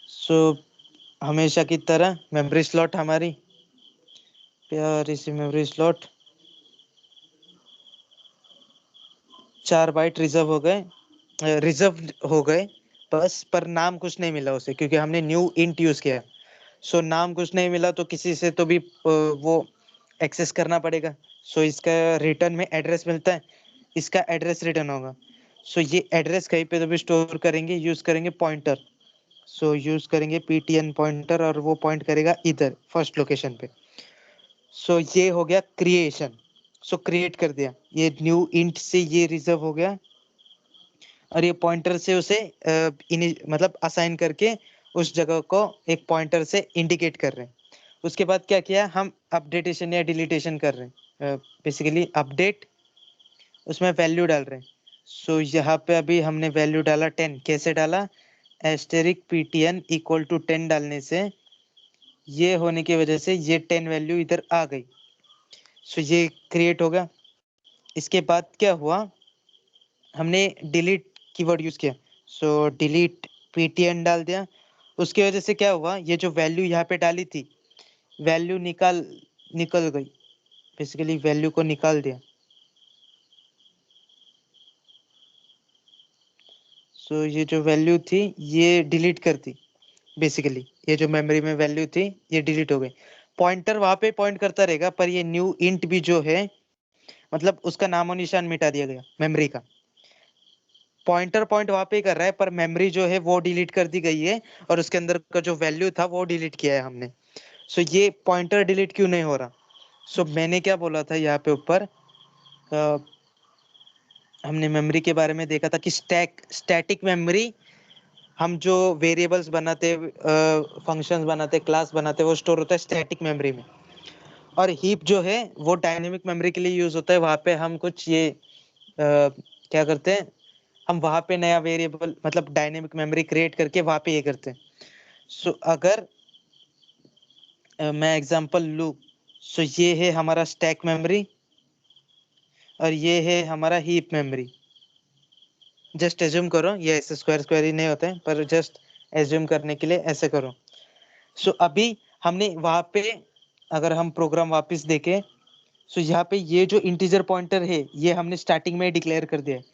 सो हमेशा की तरह मेमोरी स्लॉट हमारी प्यारी सी मेमोरी स्लॉट 4 बाइट रिजर्व हो गए बस, पर नाम कुछ नहीं मिला उसे, क्योंकि हमने न्यू इंट यूज किया। सो नाम कुछ नहीं मिला तो किसी से तो भी वो एक्सेस करना पड़ेगा। सो इसका रिटर्न में एड्रेस मिलता है, इसका एड्रेस रिटर्न होगा। सो ये एड्रेस कहीं पे तो भी स्टोर करेंगे, यूज करेंगे पॉइंटर। सो यूज करेंगे ptn पॉइंटर, और वो पॉइंट करेगा इधर फर्स्ट लोकेशन पे। सो ये हो गया क्रिएशन। सो क्रिएट कर दिया, ये न्यू इंट से ये रिजर्व हो गया, और ये पॉइंटर से उसे मतलब असाइन करके उस जगह को एक पॉइंटर से इंडिकेट कर रहे हैं। उसके बाद क्या किया, हम अपडेटेशन या डिलीटेशन कर रहे हैं, बेसिकली अपडेट, उसमें वैल्यू डाल रहे हैं। सो यहाँ पे अभी हमने वैल्यू डाला 10, कैसे डाला, एस्टेरिक ptn इक्वल टू 10 डालने से, ये होने की वजह से ये 10 वैल्यू इधर आ गई। सो ये क्रिएट हो गया। इसके बाद क्या हुआ, हमने डिलीट कीवर्ड यूज किया। सो डिलीट ptn डाल दिया। उसकी वजह से क्या हुआ, ये जो वैल्यू यहाँ पे डाली थी, वैल्यू निकल गई, बेसिकली वैल्यू को निकाल दिया। सो ये जो वैल्यू थी ये डिलीट कर दी, बेसिकली ये जो मेमोरी में वैल्यू थी ये डिलीट हो गई। पॉइंटर वहां पे पॉइंट करता रहेगा, पर ये न्यू इंट भी जो है, मतलब उसका नामो निशान मिटा दिया गया मेमोरी का। पॉइंटर पॉइंट वहां पे कर रहा है, पर मेमोरी जो है वो डिलीट कर दी गई है, और उसके अंदर का जो वैल्यू था वो डिलीट किया है हमने। सो ये पॉइंटर डिलीट क्यों नहीं हो रहा, सो मैंने क्या बोला था यहाँ पे ऊपर, हमने मेमोरी के बारे में देखा था कि स्टैटिक मेमोरी, हम जो वेरिएबल्स बनाते, फंक्शंस बनाते, क्लास बनाते, वो स्टोर होता है स्टैटिक मेमोरी में। और हीप जो है वो डायनेमिक मेमोरी के लिए यूज होता है, वहां पे हम कुछ ये क्या करते हैं, हम वहां पे नया वेरिएबल, मतलब डायनेमिक मेमोरी क्रिएट करके वहां पे ये करते हैं। सो अगर मैं एग्जांपल लूँ, सो ये है हमारा स्टैक मेमोरी, और ये है हमारा हीप मेमोरी। जस्ट एज्यूम करो, ये ऐसे स्क्वायर ही नहीं होते हैं, पर जस्ट एज्यूम करने के लिए ऐसे करो। सो अभी हमने वहां पे, अगर हम प्रोग्राम वापस देखें, सो यहाँ पे ये जो इंटीजर पॉइंटर है ये हमने स्टार्टिंग में डिक्लेयर कर दिया है,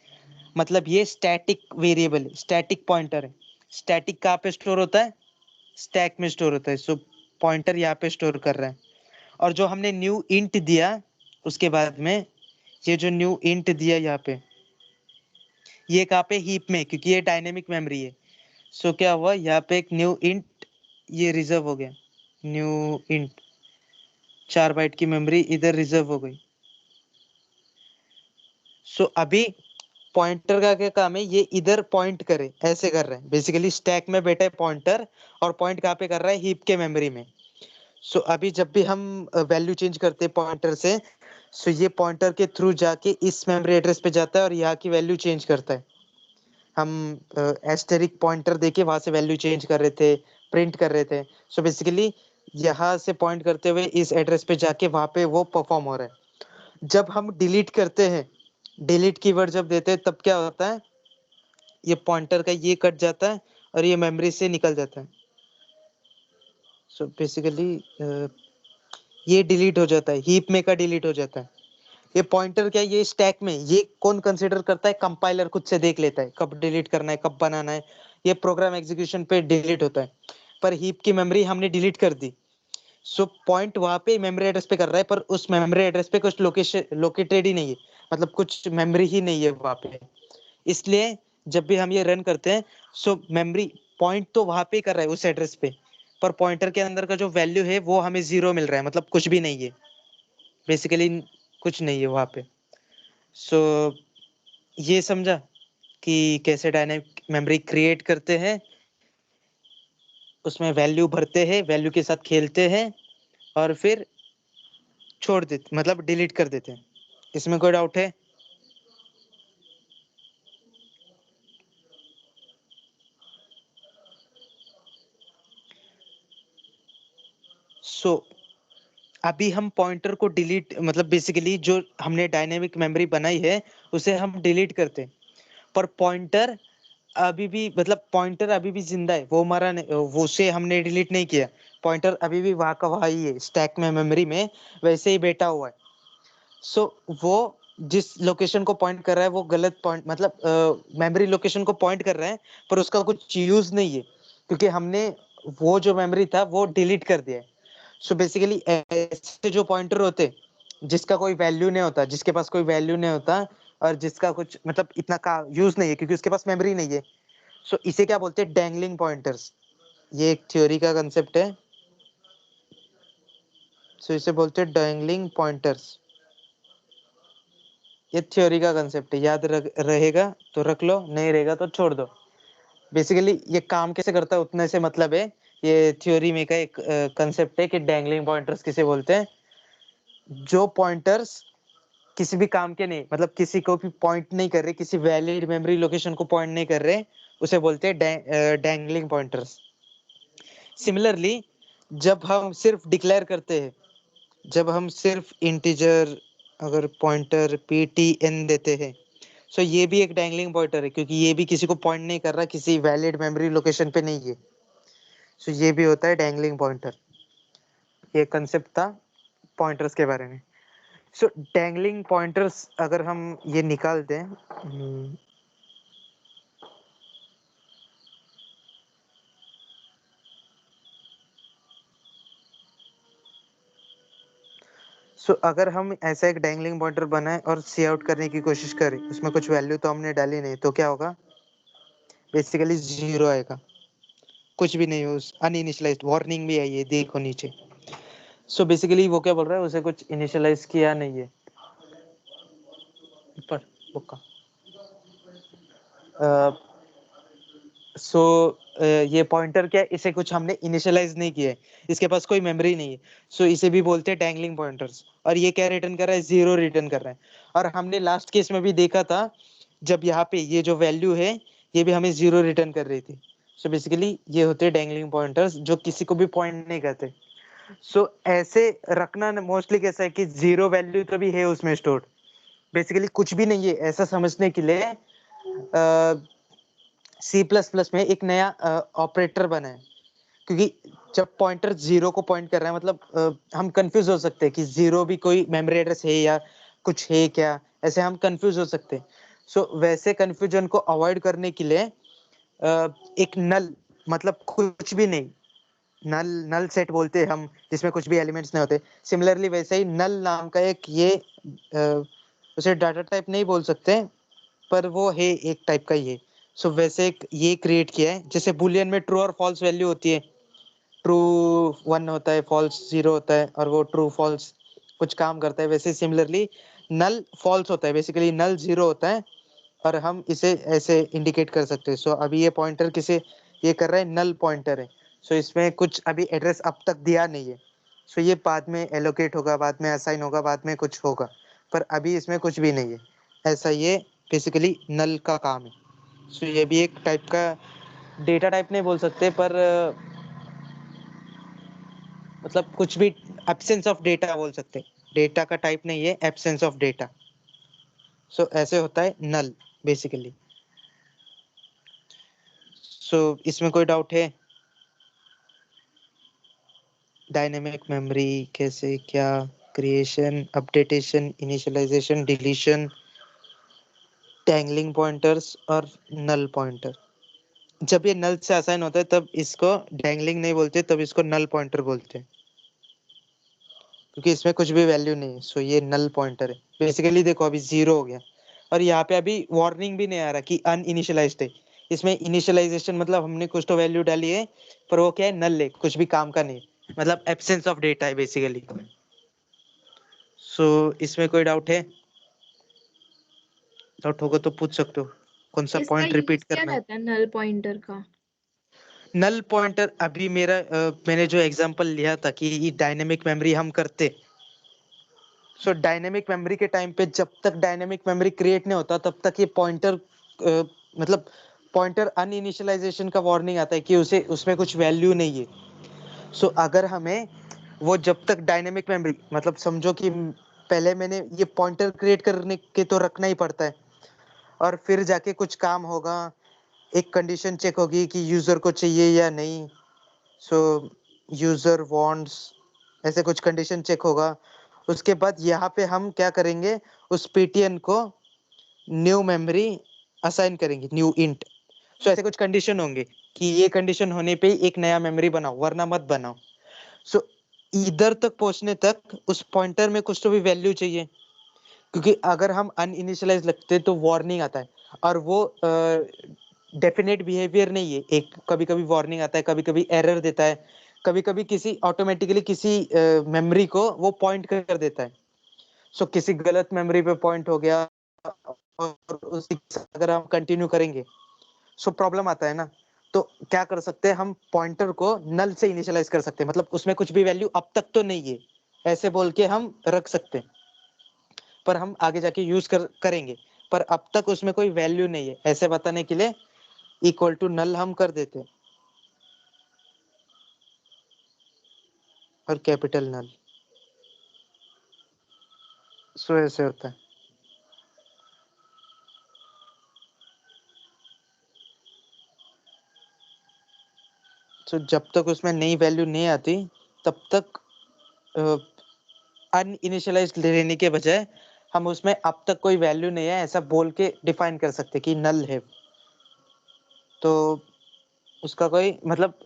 मतलब ये स्टैटिक वेरिएबल है, स्टैटिक पॉइंटर है। स्टैटिक कहाँ पे स्टोर होता है, स्टैक में स्टोर होता है। सो पॉइंटर यहाँ पे स्टोर कर रहा है, और जो हमने न्यू इंट दिया उसके बाद में, ये जो न्यू इंट दिया यहाँ पे, ये कहाँ पे, हीप में, क्योंकि ये डायनेमिक मेमोरी है। सो क्या हुआ, यहाँ पे एक न्यू इंट ये रिजर्व हो गया, न्यू इंट 4 बाइट की मेमोरी इधर रिजर्व हो गई। सो अभी पॉइंटर का क्या काम है, ये इधर पॉइंट करे, ऐसे कर रहे हैं, बेसिकली स्टैक में बैठा है पॉइंटर, और पॉइंट कहाँ पे कर रहा है, हीप के मेमोरी में। सो अभी जब भी हम वैल्यू चेंज करते हैं पॉइंटर से, सो ये पॉइंटर के थ्रू जाके इस मेमोरी एड्रेस पे जाता है और यहाँ की वैल्यू चेंज करता है। हम एस्टेरिक पॉइंटर देके वहां से वैल्यू चेंज कर रहे थे, प्रिंट कर रहे थे। सो बेसिकली यहाँ से पॉइंट करते हुए इस एड्रेस पे जाके वहां पे वो परफॉर्म हो रहा है। जब हम डिलीट करते हैं, डिलीट कीवर्ड जब देते हैं, तब क्या होता है, ये पॉइंटर का ये कट जाता है और ये मेमोरी से निकल जाता है। सो बेसिकली ये डिलीट हो जाता है, हीप में का डिलीट हो जाता है। ये पॉइंटर क्या है, ये स्टैक में, ये कौन कंसीडर करता है, कंपाइलर खुद से देख लेता है कब डिलीट करना है, कब बनाना है। ये प्रोग्राम एग्जीक्यूशन पे डिलीट होता है, पर हीप की मेमोरी हमने डिलीट कर दी। सो पॉइंट वहां पे मेमोरी एड्रेस पे कर रहा है, पर उस मेमोरी एड्रेस पे कुछ लोकेशन लोकेटेड ही नहीं है, मतलब कुछ मेमोरी ही नहीं है वहां पे। इसलिए जब भी हम ये रन करते हैं, सो मेमोरी पॉइंट तो वहां पे कर रहा है उस एड्रेस पे, पर पॉइंटर के अंदर का जो वैल्यू है वो हमें 0 मिल रहा है, मतलब कुछ भी नहीं है, बेसिकली कुछ नहीं है वहां पे। सो ये समझा कि कैसे डायनेमिक मेमोरी क्रिएट करते हैं, उसमें वैल्यू भरते हैं, वैल्यू के साथ खेलते हैं और फिर छोड़ देते, मतलब डिलीट कर देते हैं। इसमें कोई डाउट है? सो अभी हम पॉइंटर को डिलीट, मतलब बेसिकली जो हमने डायनेमिक मेमोरी बनाई है उसे हम डिलीट करते हैं, पर पॉइंटर अभी भी, मतलब पॉइंटर अभी भी जिंदा है, वो मरा नहीं, वो उसे हमने डिलीट नहीं किया। पॉइंटर अभी भी वहां का वहां ही है, स्टैक में, मेमोरी में वैसे ही बैठा हुआ है। सो वो जिस लोकेशन को पॉइंट कर रहा है वो गलत पॉइंट, मतलब मेमोरी लोकेशन को पॉइंट कर रहा है, पर उसका कुछ यूज नहीं है, क्योंकि हमने वो जो मेमोरी था वो डिलीट कर दिया है। सो बेसिकली ऐसे जो पॉइंटर होते, जिसका कोई वैल्यू नहीं होता, जिसके पास कोई वैल्यू नहीं होता और जिसका कुछ मतलब इतना का यूज नहीं है, क्योंकि उसके पास मेमोरी नहीं है, सो इसे क्या बोलते हैं, डैंगलिंग पॉइंटर्स। ये एक थ्योरी का कंसेप्ट है। सो इसे बोलते हैं डैंगलिंग पॉइंटर्स। ये थ्योरी का कंसेप्ट है, याद रहेगा तो रख लो, नहीं रहेगा तो छोड़ दो। बेसिकली ये काम कैसे करता है उतने से मतलब है। ये थ्योरी में का एक कंसेप्ट है कि डैंगलिंग पॉइंटर्स किसे बोलते हैं, जो पॉइंटर्स किसी भी काम के नहीं, मतलब किसी को भी पॉइंट नहीं कर रहे, किसी वैलिड मेमोरी लोकेशन को पॉइंट नहीं कर रहे, उसे बोलते हैं डैंगलिंग पॉइंटर्स। सिमिलरली जब हम सिर्फ डिक्लेयर करते हैं, जब हम सिर्फ इंटीजर अगर पॉइंटर ptn देते हैं, सो ये भी एक डैंगलिंग पॉइंटर है, क्योंकि ये भी किसी को पॉइंट नहीं कर रहा, किसी वैलिड मेमोरी लोकेशन पे नहीं है। सो ये भी होता है डैंगलिंग पॉइंटर। ये कंसेप्ट था पॉइंटर्स के बारे में। सो डैंगलिंग पॉइंटर्स अगर हम ये निकाल दें, सो अगर हम ऐसा एक डैंगलिंग पॉइंटर बनाए और सी आउट करने की कोशिश करें, उसमें कुछ वैल्यू तो हमने डाली नहीं, तो क्या होगा, बेसिकली 0 आएगा, कुछ भी नहीं हो, अनइनिशियलाइज्ड वार्निंग भी आई है, देखो नीचे। सो बेसिकली वो क्या बोल रहा है, उसे कुछ इनिशियलाइज किया नहीं है। ऊपर बुक का सो ये पॉइंटर क्या है, इसे कुछ हमने इनिशियलाइज नहीं किया है, इसके पास कोई मेमोरी नहीं है, सो इसे भी बोलते हैं डैंगलिंग पॉइंटर्स। और ये क्या रिटर्न कर रहा है, 0 रिटर्न कर रहा है। और हमने लास्ट केस में भी देखा था, जब यहाँ पे ये जो वैल्यू है ये भी हमें 0 रिटर्न कर रही थी। सो बेसिकली ये होते हैं डैंगलिंग पॉइंटर्स, जो किसी को भी पॉइंट नहीं करते। सो ऐसे रखना मोस्टली कैसा है कि 0 वैल्यू तो भी है उसमें स्टोर्ड, बेसिकली कुछ भी नहीं है, ऐसा समझने के लिए सी प्लस प्लस में एक नया ऑपरेटर बना है। क्योंकि जब पॉइंटर 0 को पॉइंट कर रहा है, मतलब हम कंफ्यूज हो सकते हैं कि 0 भी कोई मेमोरी एड्रेस है या कुछ है क्या, ऐसे हम कंफ्यूज हो सकते हैं। सो वैसे कंफ्यूजन को अवॉइड करने के लिए एक नल, मतलब कुछ भी नहीं, नल नल सेट बोलते हैं हम, जिसमें कुछ भी एलिमेंट्स नहीं होते। सिमिलरली वैसे ही नल नाम का एक ये उसे डाटा टाइप नहीं बोल सकते, पर वो है एक टाइप का ही है। सो वैसे एक ये क्रिएट किया है, जैसे बुलियन में ट्रू और फॉल्स वैल्यू होती है, ट्रू 1 होता है, फॉल्स 0 होता है, और वो ट्रू फॉल्स कुछ काम करता है। वैसे सिमिलरली नल फॉल्स होता है, बेसिकली नल 0 होता है, और हम इसे ऐसे इंडिकेट कर सकते हैं। सो अभी ये पॉइंटर किसे ये कर रहा है, नल पॉइंटर है। सो इसमें कुछ अभी एड्रेस अब तक दिया नहीं है, सो ये बाद में एलोकेट होगा, बाद में असाइन होगा, बाद में कुछ होगा, पर अभी इसमें कुछ भी नहीं है। ऐसा ये बेसिकली नल का काम है। सो ये भी एक टाइप का डेटा टाइप नहीं बोल सकते, पर मतलब कुछ भी एब्सेंस ऑफ डेटा बोल सकते। डेटा का टाइप नहीं है, एब्सेंस ऑफ डेटा। सो ऐसे होता है नल बेसिकली। सो इसमें कोई डाउट है? डायनेमिक मेमोरी कैसे, क्या, creation, updation, initialization, deletion, dangling pointers और नल पॉइंटर। जब ये नल से असाइन होता है तब इसको डैंगलिंग नहीं बोलते, तब इसको नल पॉइंटर बोलते हैं, क्योंकि इसमें कुछ भी वैल्यू नहीं है। सो ये नल पॉइंटर है बेसिकली। देखो अभी 0 हो गया और यहाँ पे अभी वार्निंग भी नहीं आ रहा कि अनइनिशियलाइज्ड है। इसमें इनिशियलाइजेशन मतलब हमने कुछ तो वैल्यू डाली है, पर वो क्या है, नल है, कुछ भी काम का नहीं, मतलब एब्सेंस ऑफ डेटा है बेसिकली। सो इसमें कोई डाउट है? डाउट होगा तो पूछ सकते हो। कौन सा इसका पॉइंट यूज रिपीट क्या करना है? रहता है नल पॉइंटर का? नल पॉइंटर अभी मैंने जो एग्जांपल लिया था कि डायनेमिक मेमोरी हम करते। सो डायनेमिक मेमोरी के टाइम पे जब तक डायनेमिक मेमोरी क्रिएट नहीं होता तब तक ये पॉइंटर मतलब पॉइंटर अनइनिशियलाइजेशन का वार्निंग आता है कि उसे उसमें कुछ वैल्यू नहीं है। सो अगर हमें वो जब तक डायनेमिक मेमोरी मतलब समझो कि पहले मैंने ये पॉइंटर क्रिएट करने के तो रखना ही पड़ता है, और फिर जाके कुछ काम होगा, एक कंडीशन चेक होगी कि यूजर को चाहिए या नहीं। सो यूजर वांट्स, ऐसे कुछ कंडीशन चेक होगा। उसके बाद यहाँ पे हम क्या करेंगे, उस पीटीएन को न्यू मेमोरी असाइन करेंगे, न्यू इंट। सो ऐसे कुछ कंडीशन होंगे कि ये कंडीशन होने पे ही एक नया मेमोरी बनाओ, वरना मत बनाओ। सो इधर तक पहुंचने तक उस पॉइंटर में कुछ तो भी वैल्यू चाहिए, क्योंकि अगर हम अनइनिशियलाइज लगते तो वार्निंग आता है, और वो डेफिनेट बिहेवियर नहीं है। एक कभी कभी वार्निंग आता है, कभी कभी एरर देता है, कभी कभी किसी ऑटोमेटिकली किसी मेमोरी को वो पॉइंट कर देता है। सो किसी गलत मेमोरी पे पॉइंट हो गया, और उसी के साथ अगर हम कंटिन्यू करेंगे सो प्रॉब्लम आता है ना। तो क्या कर सकते हैं, हम पॉइंटर को नल से इनिशियलाइज कर सकते हैं, मतलब उसमें कुछ भी वैल्यू अब तक तो नहीं है, ऐसे बोल के हम रख सकते हैं, पर हम आगे जाके यूज करेंगे, पर अब तक उसमें कोई वैल्यू नहीं है, ऐसे बताने के लिए इक्वल टू नल हम कर देते हैं, और कैपिटल नल। सो ऐसे होता है। सो जब तक उसमें नई वैल्यू नहीं आती तब तक अनइनिशियलाइज लेने के बजाय हम उसमें अब तक कोई वैल्यू नहीं है ऐसा बोल के डिफाइन कर सकते कि नल है। तो उसका कोई मतलब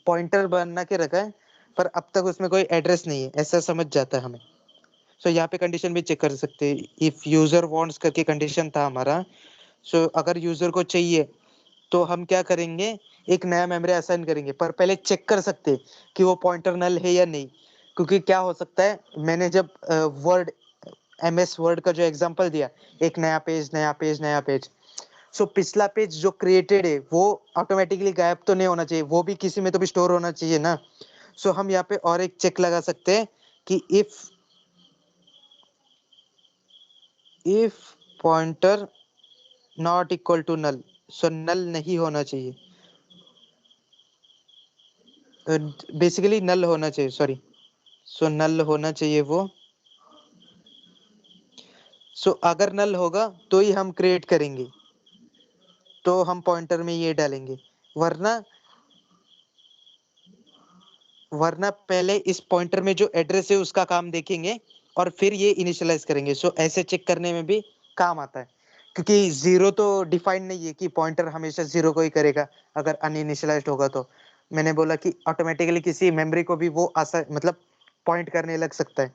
पॉइंटर बना के रखा है, पर अब तक उसमें कोई एड्रेस नहीं है, ऐसा समझ जाता है हमें। सो यहाँ पे कंडीशन भी चेक कर सकते हैं। इफ यूजर वांट्स करके कंडीशन था हमारा। सो अगर यूजर को चाहिए तो हम क्या करेंगे, एक नया मेमोरी असाइन करेंगे, पर पहले चेक कर सकते हैं कि वो पॉइंटर नल है या नहीं। क्योंकि क्या हो सकता है, मैंने जब वर्ड MS वर्ड का जो एग्जांपल दिया, एक नया पेज नया पेज नया पेज, सो पिछला पेज जो क्रिएटेड है वो ऑटोमेटिकली गायब तो नहीं होना चाहिए, वो भी किसी में तो भी स्टोर होना चाहिए ना। सो हम यहाँ पे और एक चेक लगा सकते हैं कि if pointer not equal to null, so null नहीं होना चाहिए, बेसिकली नल होना चाहिए, सॉरी। सो नल होना चाहिए वो। सो अगर नल होगा तो ही हम क्रिएट करेंगे, तो हम पॉइंटर में ये डालेंगे, वरना वरना पहले इस पॉइंटर में जो एड्रेस है उसका काम देखेंगे और फिर ये इनिशियलाइज करेंगे। सो ऐसे चेक करने में भी काम आता है, क्योंकि 0 तो डिफाइन नहीं है कि पॉइंटर हमेशा 0 को ही करेगा अगर अनइनिशियलाइज्ड होगा। तो मैंने बोला कि ऑटोमेटिकली किसी मेमोरी को भी वो आसा मतलब पॉइंट करने लग सकता है।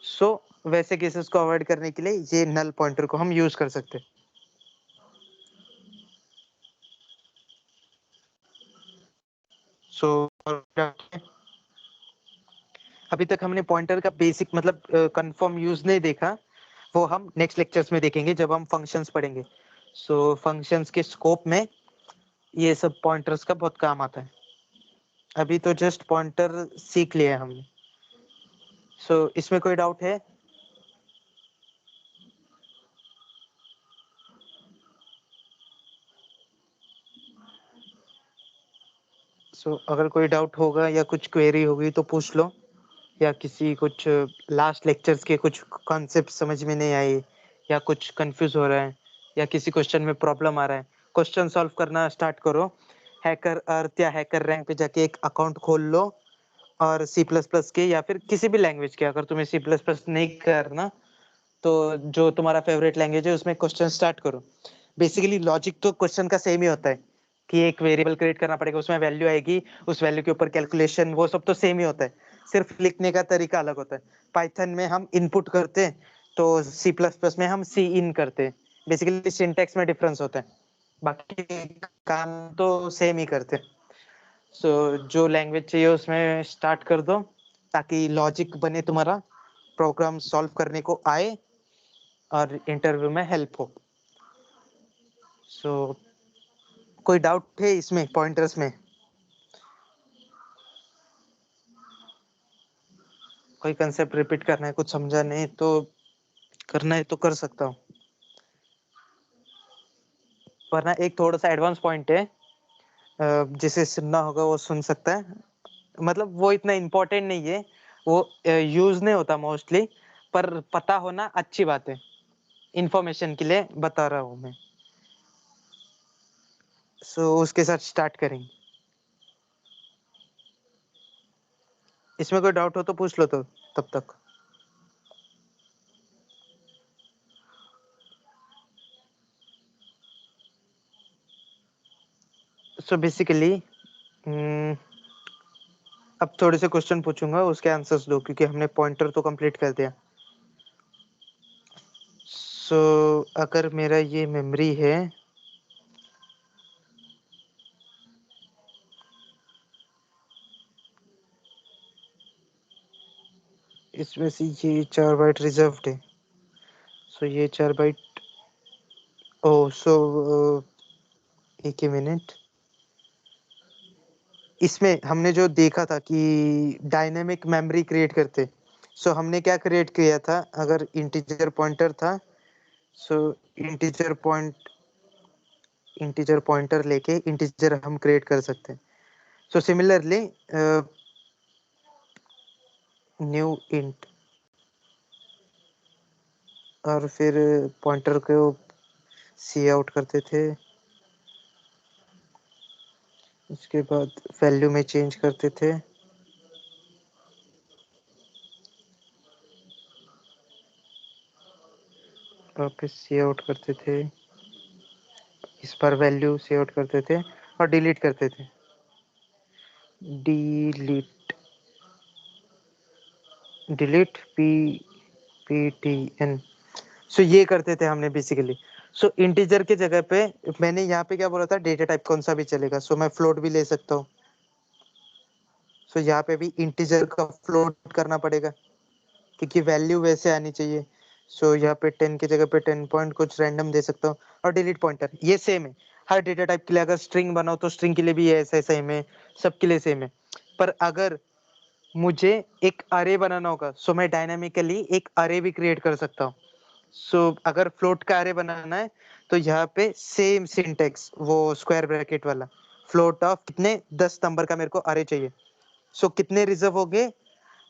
सो वैसे केसेस को अवॉइड करने के लिए ये नल पॉइंटर को हम यूज कर सकते हैं। सो अभी तक हमने पॉइंटर का बेसिक मतलब कंफर्म यूज नहीं देखा, वो हम नेक्स्ट लेक्चर्स में देखेंगे जब हम फंक्शंस पढ़ेंगे। सो फंक्शंस के स्कोप में ये सब पॉइंटर्स का बहुत काम आता है। अभी तो जस्ट पॉइंटर सीख लिया हमने। सो इसमें कोई डाउट है? अगर कोई डाउट होगा या कुछ क्वेरी होगी तो पूछ लो, या किसी कुछ लास्ट लेक्चर्स के कुछ कॉन्सेप्ट समझ में नहीं आई, या कुछ कंफ्यूज हो रहा है, या किसी क्वेश्चन में प्रॉब्लम आ रहा है, क्वेश्चन सॉल्व करना स्टार्ट करो। हैकर अर्थ या हैकर रैंक पे जाके एक अकाउंट खोल लो, और सी प्लस प्लस के या फिर किसी भी लैंग्वेज के, अगर तुम्हें सी प्लस प्लस नहीं करना तो जो तुम्हारा फेवरेट लैंग्वेज है उसमें क्वेश्चन स्टार्ट करो। बेसिकली लॉजिक तो क्वेश्चन का सेम ही होता है कि एक वेरिएबल क्रिएट करना पड़ेगा, उसमें वैल्यू आएगी, उस वैल्यू के ऊपर कैलकुलेशन, वो सब तो सेम ही होता है, सिर्फ लिखने का तरीका अलग होता है। पाइथन में हम इनपुट करते हैं, तो सी प्लस प्लस में हम सी इन करते हैं। बेसिकली सिंटैक्स में डिफरेंस होता है, बाकी काम तो सेम ही करते हैं। जो लैंग्वेज चाहिए उसमें स्टार्ट कर दो, ताकि लॉजिक बने, तुम्हारा प्रोग्राम सॉल्व करने को आए और इंटरव्यू में हेल्प हो। कोई डाउट है इसमें पॉइंटर्स में? कोई कंसेप्ट रिपीट करना है, कुछ समझा नहीं तो करना है तो कर सकता हूँ, वरना एक थोड़ा सा एडवांस पॉइंट है, जिसे सुनना होगा वो सुन सकता है। मतलब वो इतना इम्पोर्टेंट नहीं है, वो यूज नहीं होता मोस्टली, पर पता होना अच्छी बात है, इंफॉर्मेशन के लिए बता रहा हूँ मैं। उसके साथ स्टार्ट करेंगे। इसमें कोई डाउट हो तो पूछ लो, तो तब तक। बेसिकली अब थोड़े से क्वेश्चन पूछूंगा, उसके आंसर्स दो, क्योंकि हमने पॉइंटर तो कंप्लीट कर दिया। अगर मेरा ये मेमोरी है, इसमें से ये 4 बाइट रिजर्व्ड है, ये 4 बाइट, एक ही मिनट। इसमें हमने जो देखा था कि डायनेमिक मेमोरी क्रिएट करते, हमने क्या क्रिएट किया था, अगर इंटीजर पॉइंटर था, इंटीजर पॉइंटर लेके इंटीजर हम क्रिएट कर सकते हैं। सिमिलरली न्यू इंट, और फिर पॉइंटर को सी आउट करते थे, उसके बाद वैल्यू में चेंज करते थे, वापस सी आउट करते थे, इस पर वैल्यू सी आउट करते थे और डिलीट करते थे, डिलीट पी टी एन। ये करते थे हमने बेसिकली। इंटीजर के जगह पे मैंने यहाँ पे क्या बोला था, डेटा टाइप कौन सा भी चलेगा, मैं फ्लोट भी ले सकता हूँ। यहाँ पे भी इंटीजर का फ्लोट करना पड़ेगा, क्योंकि वैल्यू वैसे आनी चाहिए। यहाँ पे 10 की जगह पे 10 पॉइंट कुछ रैंडम दे सकता हूँ। और डिलीट पॉइंटर ये सेम है हर डेटा टाइप के लिए, अगर स्ट्रिंग बनाओ तो स्ट्रिंग के लिए भी ऐसा सेम है, सबके लिए सेम है। पर अगर मुझे एक अरे बनाना होगा, मैं डायनामिकली एक अरे भी क्रिएट कर सकता हूँ। अगर फ्लोट का अरे बनाना है तो यहाँ पे सेम सिंटेक्स, वो स्क्वायर ब्रैकेट वाला, फ्लोट ऑफ कितने 10 नंबर का मेरे को अरे चाहिए। कितने रिजर्व हो गए,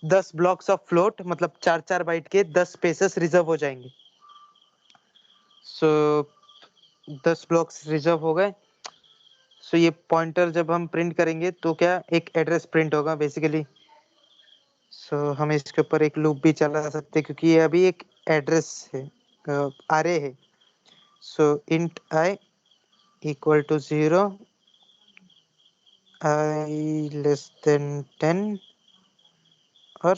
10 ब्लॉक्स ऑफ फ्लोट, मतलब 4-4 बाइट के 10 स्पेसेस रिजर्व हो जाएंगे। 10 ब्लॉक्स रिजर्व हो गए। ये पॉइंटर जब हम प्रिंट करेंगे तो क्या एक एड्रेस प्रिंट होगा बेसिकली। हम इसके ऊपर एक लूप भी चला सकते हैं, क्योंकि ये अभी एक एड्रेस है, अरे है। Int I equal to 0, I less than 10, और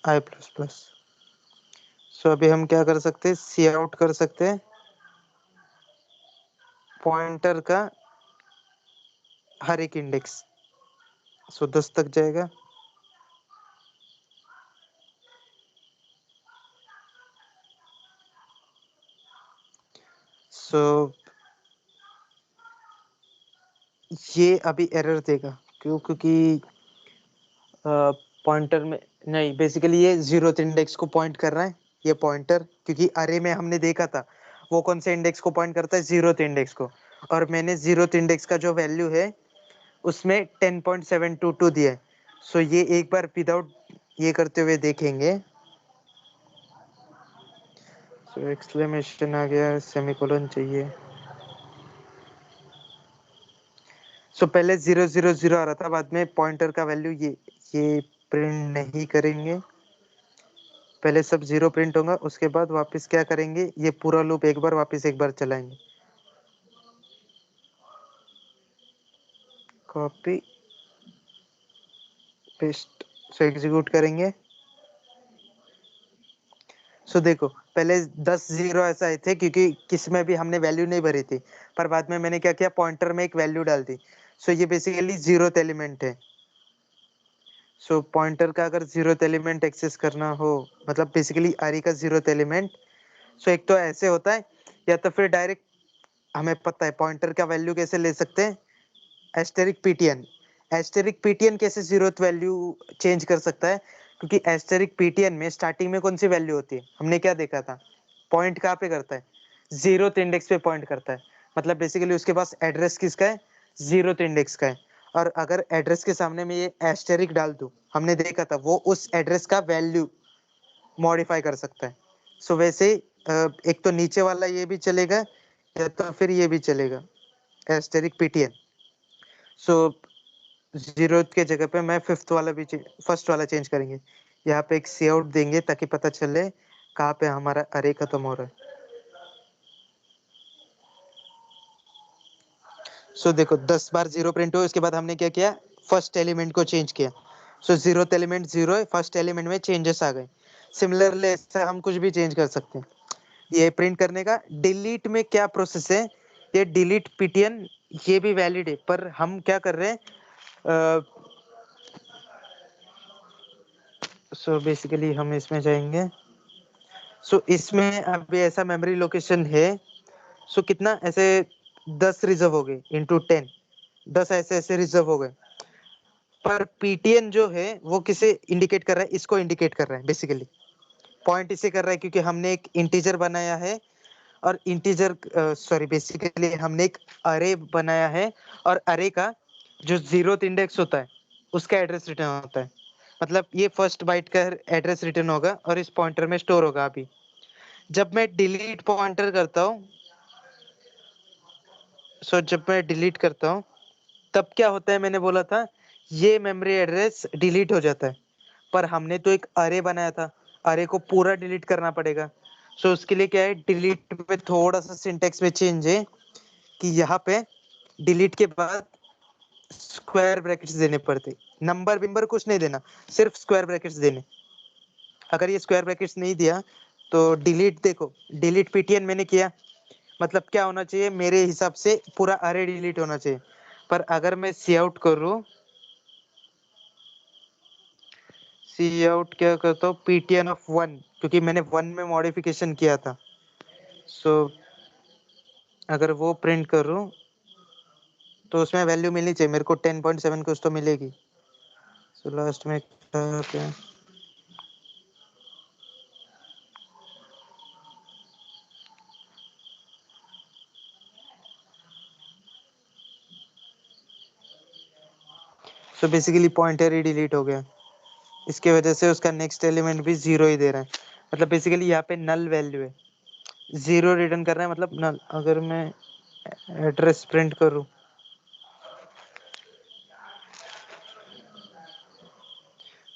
आई प्लस प्लस। अभी हम क्या कर सकते हैं, सी आउट कर सकते हैं पॉइंटर का हर एक इंडेक्स। 10 तक जाएगा। ये अभी एरर देगा, क्यों? क्योंकि पॉइंटर में नहीं, बेसिकली ये 0th इंडेक्स को पॉइंट कर रहा है, ये पॉइंटर, क्योंकि अरे में हमने देखा था वो कौन से इंडेक्स को पॉइंट करता है, 0th इंडेक्स को, और मैंने 0th इंडेक्स का जो वैल्यू है उसमें 10.722 दिया है। सो ये एक बार विदाउट ये करते हुए देखेंगे। सो एक्सक्लेमेशन आ गया, सेमीकोलन चाहिए। सो पहले 000 आ रहा था, बाद में पॉइंटर का वैल्यू ये प्रिंट नहीं करेंगे, पहले सब 0 प्रिंट होगा, उसके बाद वापस क्या करेंगे, ये पूरा लूप एक बार वापस एक बार चलाएंगे। कॉपी पेस्ट, सो एग्जीक्यूट करेंगे। सो देखो पहले 10 0 ऐसा आए थे क्योंकि किस में भी हमने वैल्यू नहीं भरी थी, पर बाद में मैंने क्या किया, पॉइंटर में एक वैल्यू डाल दी। सो ये बेसिकली 0th एलिमेंट है। सो पॉइंटर का अगर 0th एलिमेंट एक्सेस करना हो, मतलब बेसिकली अरे का 0th एलिमेंट, सो एक तो ऐसे होता है, या तो फिर डायरेक्ट हमें पता है पॉइंटर का वैल्यू कैसे ले सकते हैं, एस्टेरिक पीटीएन। एस्टेरिक पीटीएन कैसे 0th वैल्यू चेंज कर सकता है, क्योंकि एस्टेरिक पीटीएन में स्टार्टिंग में कौन सी वैल्यू होती है, हमने क्या देखा था, पॉइंट कहाँ पे करता है, 0th इंडेक्स पे पॉइंट करता है। मतलब बेसिकली उसके पास एड्रेस किसका है, 0th इंडेक्स का है। और अगर एड्रेस के सामने में ये एस्टेरिक डाल दूं, हमने देखा था वो उस एड्रेस का वैल्यू मॉडिफाई कर सकता है। सो वैसे एक तो नीचे वाला ये भी चलेगा, या तो फिर ये भी चलेगा, एस्टेरिक पीटीएन। सो 0th के जगह पे मैं फर्स्ट वाला चेंज करेंगे। यहाँ पे एक सी आउट देंगे ताकि पता चले कहाँ पे हमारा अरे खत्म हो रहा है। सो देखो 10 बार 0 प्रिंट हो, इसके बाद हमने क्या किया, फर्स्ट एलिमेंट को चेंज किया। सो 0th एलिमेंट 0 है, फर्स्ट एलिमेंट में चेंजेस आ गए। सिमिलरली ऐसा हम कुछ भी चेंज कर सकते हैं। ये प्रिंट करने का डिलीट में क्या प्रोसेस है, ये डिलीट पीटीएन ये भी वैलिड है, पर हम क्या कर रहे हैं, सो बेसिकली हम इसमें जाएंगे। सो इसमें अभी ऐसा मेमोरी लोकेशन है, सो कितना ऐसे 10 रिजर्व हो गए इंटू 10, 10 ऐसे ऐसे रिजर्व हो गए। पर पीटीएन जो है वो किसे इंडिकेट कर रहा है, इसको इंडिकेट कर रहा है, बेसिकली पॉइंट इसे कर रहा है क्योंकि हमने एक इंटीजर बनाया है, और इंटीजर सॉरी बेसिकली हमने एक अरे बनाया है, और अरे का जो 0th इंडेक्स होता है उसका एड्रेस रिटर्न होता है। मतलब ये फर्स्ट बाइट का एड्रेस रिटर्न होगा और इस पॉइंटर में स्टोर होगा। अभी जब मैं डिलीट पॉइंटर करता हूँ, जब मैं डिलीट करता हूँ तब क्या होता है, मैंने बोला था ये मेमोरी एड्रेस डिलीट हो जाता है, पर हमने तो एक अरे बनाया था, अरे को पूरा डिलीट करना पड़ेगा। सो उसके लिए क्या है, डिलीट पे थोड़ा सा सिंटेक्स में चेंज है कि यहाँ पे डिलीट के बाद स्क्वायर ब्रैकेट्स देने पड़ते, नंबर विंबर कुछ नहीं देना, सिर्फ स्क्वायर ब्रैकेट्स देने। अगर ये स्क्वायर ब्रैकेट्स नहीं दिया तो डिलीट, देखो डिलीट पीटीएन मैंने किया, मतलब क्या होना चाहिए, मेरे हिसाब से पूरा अरे डिलीट होना चाहिए। पर अगर मैं सी आउट करूँ, सी आउट क्या करता हूँ, पीटीएन ऑफ 1, क्योंकि मैंने 1 में मॉडिफिकेशन किया था। सो अगर वो प्रिंट करूँ तो उसमें वैल्यू मिलनी चाहिए मेरे को, 10.7 कुछ तो मिलेगी। सो लास्ट में क्या, सो बेसिकली पॉइंटर ही डिलीट हो गया, इसके वजह से उसका नेक्स्ट एलिमेंट भी 0 ही दे रहा है। मतलब बेसिकली यहाँ पे नल वैल्यू है, 0 रिटर्न कर रहा है, मतलब नल। अगर मैं एड्रेस प्रिंट करूँ,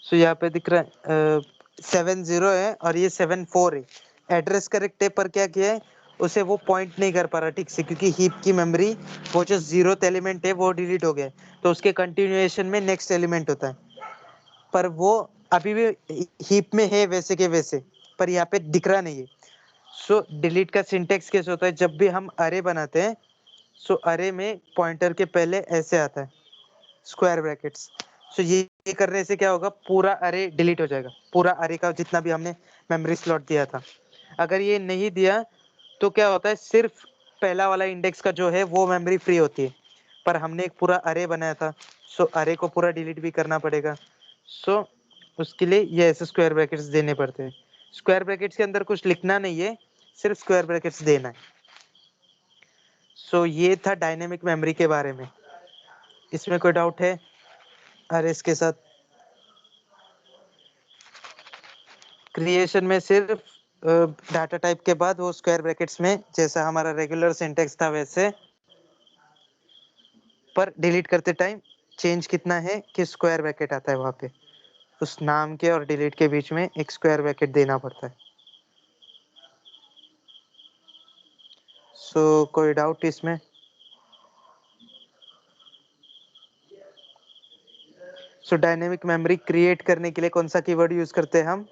सो यहाँ पे दिख रहा है 7 0 है और ये 7 4 है। एड्रेस करेक्ट है, पर क्या किया है, उसे वो पॉइंट नहीं कर पा रहा ठीक से, क्योंकि हीप की मेमोरी वो जो 0th एलिमेंट है वो डिलीट हो गया है, तो उसके कंटिन्यूएशन में नेक्स्ट एलिमेंट होता है, पर वो अभी भी हीप में है वैसे के वैसे, पर यहाँ पे दिख रहा नहीं है। सो डिलीट का सिंटेक्स कैसे होता है, जब भी हम अरे बनाते हैं, सो अरे में पॉइंटर के पहले ऐसे आता है स्क्वायर ब्रैकेट्स। सो ये करने से क्या होगा, पूरा अरे डिलीट हो जाएगा, पूरा अरे का जितना भी हमने मेमोरी स्लॉट दिया था। अगर ये नहीं दिया तो क्या होता है, सिर्फ पहला वाला इंडेक्स का जो है वो मेमोरी फ्री होती है, पर हमने एक पूरा अरे बनाया था, सो अरे को पूरा डिलीट भी करना पड़ेगा। सो उसके लिए ये ऐसे स्क्वायर ब्रैकेट्स देने पड़ते हैं। स्क्वायर ब्रैकेट्स के अंदर कुछ लिखना नहीं है, सिर्फ स्क्वायर ब्रैकेट्स देना है। सो ये था डायनेमिक मेमोरी के बारे में। इसमें कोई डाउट है अरेज के साथ? क्रिएशन में सिर्फ डाटा टाइप के बाद वो स्क्वायर ब्रैकेट्स में, जैसा हमारा रेगुलर सिंटेक्स था वैसे, पर डिलीट करते टाइम चेंज कितना है कि स्क्वायर ब्रैकेट आता है वहां पे, उस नाम के और डिलीट के बीच में एक स्क्वायर ब्रैकेट देना पड़ता है। सो कोई डाउट इसमें? सो डायनेमिक मेमोरी क्रिएट करने के लिए कौन सा कीवर्ड यूज करते हैं हम?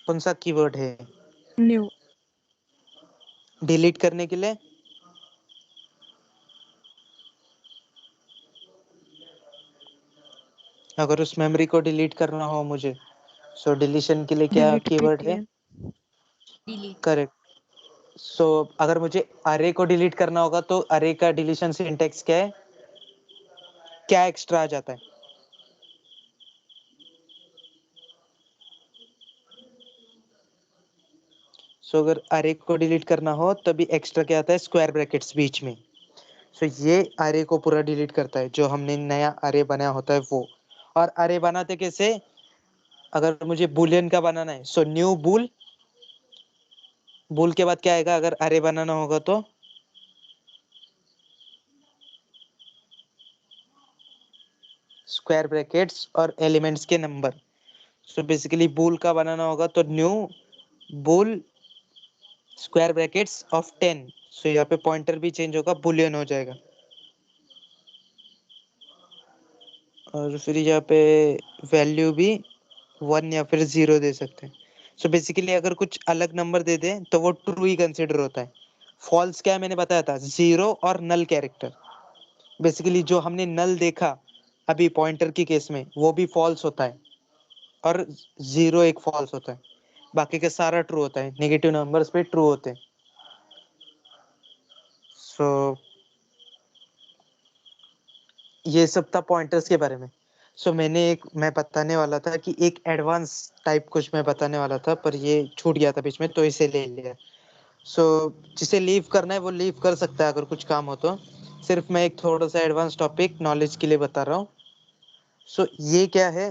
कौन सा कीवर्ड है? न्यू। डिलीट करने के लिए? अगर उस मेमोरी को डिलीट करना हो मुझे, सो डिलीशन के लिए क्या डिलीट कीवर्ड है? पीटीएन। डिलीट। करेक्ट। सो अगर मुझे अरे को डिलीट करना होगा तो अरे का डिलीशन सिंटेक्स क्या है? क्या एक्स्ट्रा आ जाता है? सो अगर अरे को डिलीट करना हो तभी एक्स्ट्रा क्या आता है? स्क्वायर ब्रैकेट्स बीच में। सो ये अरे को पूरा डिलीट करता है, जो हमने नया अरे बनाया होता है वो। और अरे बनाते कैसे? अगर मुझे बुलियन का बनाना है, सो न्यू बुल, बुल के बाद क्या आएगा अगर अरे बनाना होगा तो? स्क्वायर ब्रैकेट्स और एलिमेंट्स के नंबर। सो बेसिकली बुल का बनाना होगा तो new bull square brackets of 10। सो यहाँ पे पॉइंटर भी चेंज होगा, बुलियन हो जाएगा। और फिर यहाँ पे वैल्यू भी 1 या फिर 0 दे सकते हैं। सो बेसिकली अगर कुछ अलग नंबर दे दे तो वो ट्रू ही कंसिडर होता है। फॉल्स क्या है मैंने बताया था? 0 और नल कैरेक्टर। बेसिकली जो हमने नल देखा अभी पॉइंटर की केस में, वो भी फॉल्स होता है, और 0 एक फॉल्स होता है, बाकी का सारा ट्रू होता है। नेगेटिव नंबर्स पे ट्रू होते हैं। सो ये सब था पॉइंटर्स के बारे में। सो मैं बताने वाला था कि एक एडवांस टाइप कुछ मैं बताने वाला था, पर ये छूट गया था बीच में, तो इसे ले लिया। सो जिसे लीव करना है वो लीव कर सकता है अगर कुछ काम हो तो। सिर्फ मैं एक थोड़ा सा एडवांस टॉपिक नॉलेज के लिए बता रहा हूँ। सो ये क्या है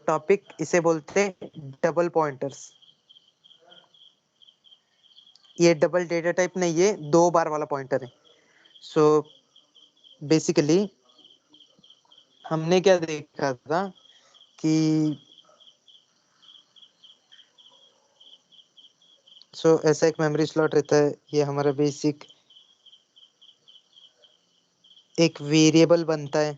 टॉपिक? इसे बोलते हैं डबल पॉइंटर्स। ये डबल डेटा टाइप नहीं, ये 2 बार वाला पॉइंटर है। सो बेसिकली हमने क्या देखा था कि ऐसा एक मेमोरी स्लॉट रहता है, ये हमारा बेसिक एक वेरिएबल बनता है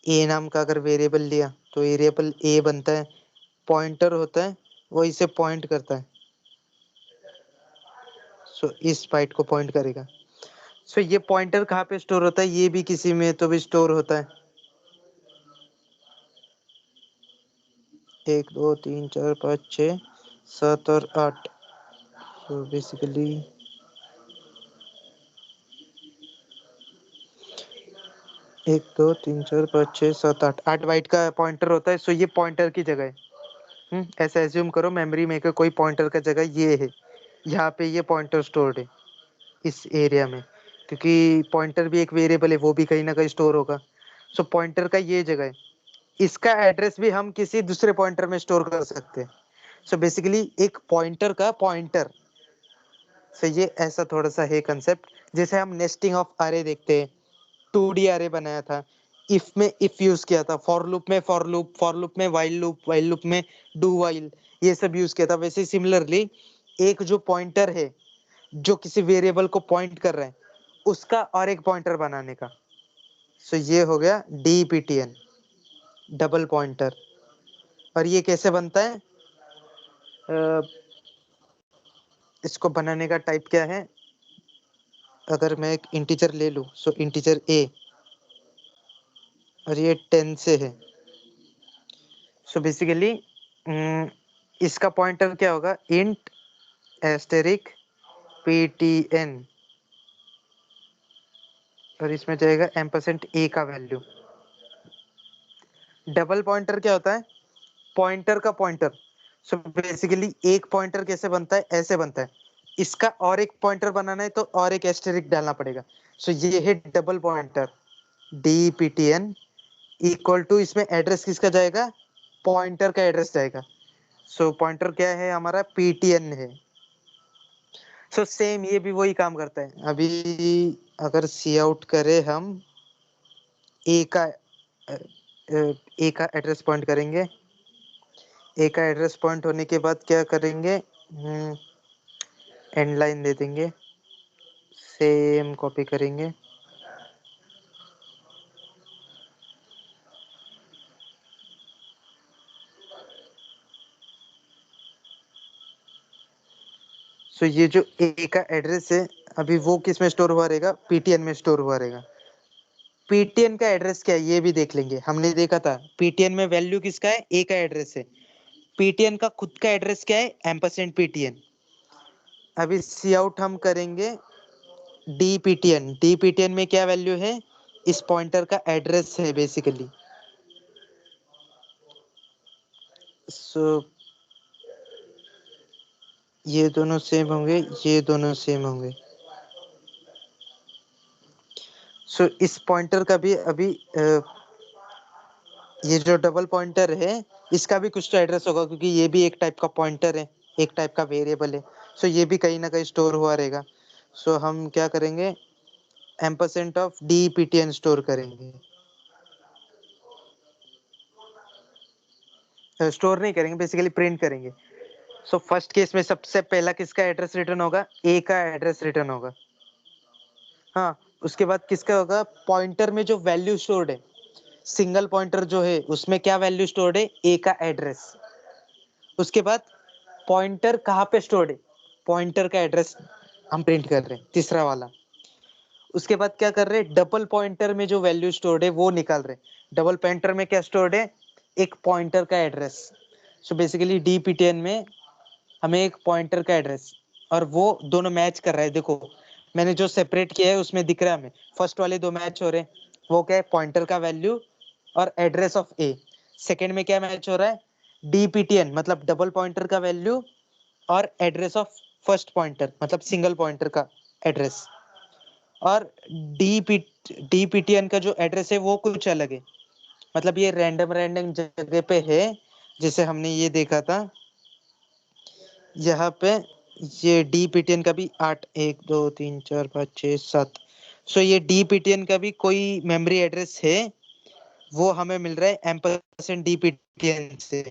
ए नाम का। अगर वेरिएबल लिया तो वेरिएबल ए बनता है, पॉइंटर होता है, वो इसे पॉइंट करता है। इस बाइट को पॉइंट करेगा। ये पॉइंटर कहाँ पे स्टोर होता है? ये भी किसी में तो भी स्टोर होता है। 1 2 3 4 5 6 7 और 8। बेसिकली 1 2 3 4 5 6 7 8 8 बाइट का पॉइंटर होता है। ये पॉइंटर की जगह है। ऐसा एज्यूम करो मेमोरी में का कोई पॉइंटर का जगह ये है, यहाँ पे ये पॉइंटर स्टोर्ड है इस एरिया में, क्योंकि पॉइंटर भी एक वेरिएबल है, वो भी कहीं ना कहीं स्टोर होगा। पॉइंटर का ये जगह है, इसका एड्रेस भी हम किसी दूसरे पॉइंटर में स्टोर कर सकते हैं। बेसिकली एक पॉइंटर का पॉइंटर। ये ऐसा थोड़ा सा है कंसेप्ट। जैसे हम नेस्टिंग ऑफ अरे देखते हैं, 2D अरे बनाया था, इफ में इफ यूज किया था, फॉर लूप में फॉर लूप, फॉर लूप में वाइल लूप में डू वाइल, ये सब यूज किया था। वैसे सिमिलरली एक जो पॉइंटर है जो किसी वेरिएबल को पॉइंट कर रहा है, उसका और एक पॉइंटर बनाने का। ये हो गया डीपीटीएन, डबल पॉइंटर। और ये कैसे बनता है? इसको बनाने का टाइप क्या है? अगर मैं एक इंटीजर ले लूं, इंटीजर ए, और ये 10 से है। बेसिकली इसका पॉइंटर क्या होगा, इंट एस्टेरिक ptn, और इसमें जाएगा एम्परसेंट a का वैल्यू। डबल पॉइंटर क्या होता है, पॉइंटर का पॉइंटर। सो बेसिकली एक पॉइंटर कैसे बनता है, ऐसे बनता है, इसका और एक पॉइंटर बनाना है तो और एक एस्टेरिक डालना पड़ेगा। सो ये है double pointer dptn equal to, इसमें एड्रेस किसका जाएगा, पॉइंटर का एड्रेस जाएगा। सो पॉइंटर क्या है हमारा, ptn है। सो सेम ये भी वही काम करता है। अभी अगर सी आउट करे हम ए का एड्रेस पॉइंट करेंगे, ए का एड्रेस पॉइंट होने के बाद क्या करेंगे, एंड लाइन दे देंगे, सेम कॉपी करेंगे, सो ये जो ए का एड्रेस है अभी वो किस में स्टोर हुआ रहेगा, पीटीएन में स्टोर हुआ रहेगा। पीटीएन का एड्रेस क्या है ये भी देख लेंगे, हमने देखा था पीटीएन में वैल्यू किसका है, ए का एड्रेस है। पीटीएन का खुद का एड्रेस क्या है, एम्परसेंट पीटीएन। अभी सी आउट हम करेंगे डीपीटीएन, डीपीटीएन में क्या वैल्यू है, इस पॉइंटर का एड्रेस है बेसिकली। सो ये दोनों सेम होंगे, ये दोनों सेम होंगे। सो इस पॉइंटर का भी अभी ये जो डबल पॉइंटर है इसका भी कुछ तो एड्रेस होगा, क्योंकि ये भी एक टाइप का पॉइंटर है, एक टाइप का वेरिएबल है। सो ये भी कहीं ना कहीं स्टोर हुआ रहेगा। सो हम क्या करेंगे, एम्परसेंट ऑफ डीपीटीएन स्टोर करेंगे, स्टोर नहीं करेंगे बेसिकली प्रिंट करेंगे। सो फर्स्ट केस में सबसे पहला किसका एड्रेस रिटर्न होगा, ए का एड्रेस रिटर्न होगा। हाँ, उसके बाद किसका होगा, पॉइंटर में जो वैल्यू स्टोर्ड है, सिंगल पॉइंटर जो है उसमें क्या वैल्यू स्टोर्ड है, ए का एड्रेस। उसके बाद पॉइंटर कहाँ पे स्टोर्ड है, पॉइंटर का एड्रेस हम प्रिंट कर रहे हैं, तीसरा वाला। उसके बाद क्या कर रहे हैं, डबल पॉइंटर में जो वैल्यू स्टोर्ड है वो निकाल रहे हैं। डबल पॉइंटर में क्या स्टोर्ड है, एक पॉइंटर का एड्रेस। सो बेसिकली डीपीटीएन में हमें एक पॉइंटर का एड्रेस और वो दोनों मैच कर रहा है। देखो मैंने जो सेपरेट किया है उसमें दिख रहा है हमें, फर्स्ट वाले दो मैच हो रहे हैं, वो क्या है, पॉइंटर का वैल्यू और एड्रेस ऑफ ए। सेकंड में क्या मैच हो रहा है, डीपीटीएन मतलब डबल पॉइंटर का वैल्यू और एड्रेस ऑफ फर्स्ट पॉइंटर मतलब सिंगल पॉइंटर का एड्रेस। और डीपीटीएन का जो एड्रेस है वो कुछ अलग है, मतलब ये रैंडम रैंडम जगह पे है। जैसे हमने ये देखा था यहाँ पे, ये डीपीटीएन का भी 8 1 2 3 4 5 6 7, सो ये डीपीटीएन का भी कोई मेमोरी एड्रेस है, वो हमें मिल रहा है एम्परसेंट डीपीटीएन से।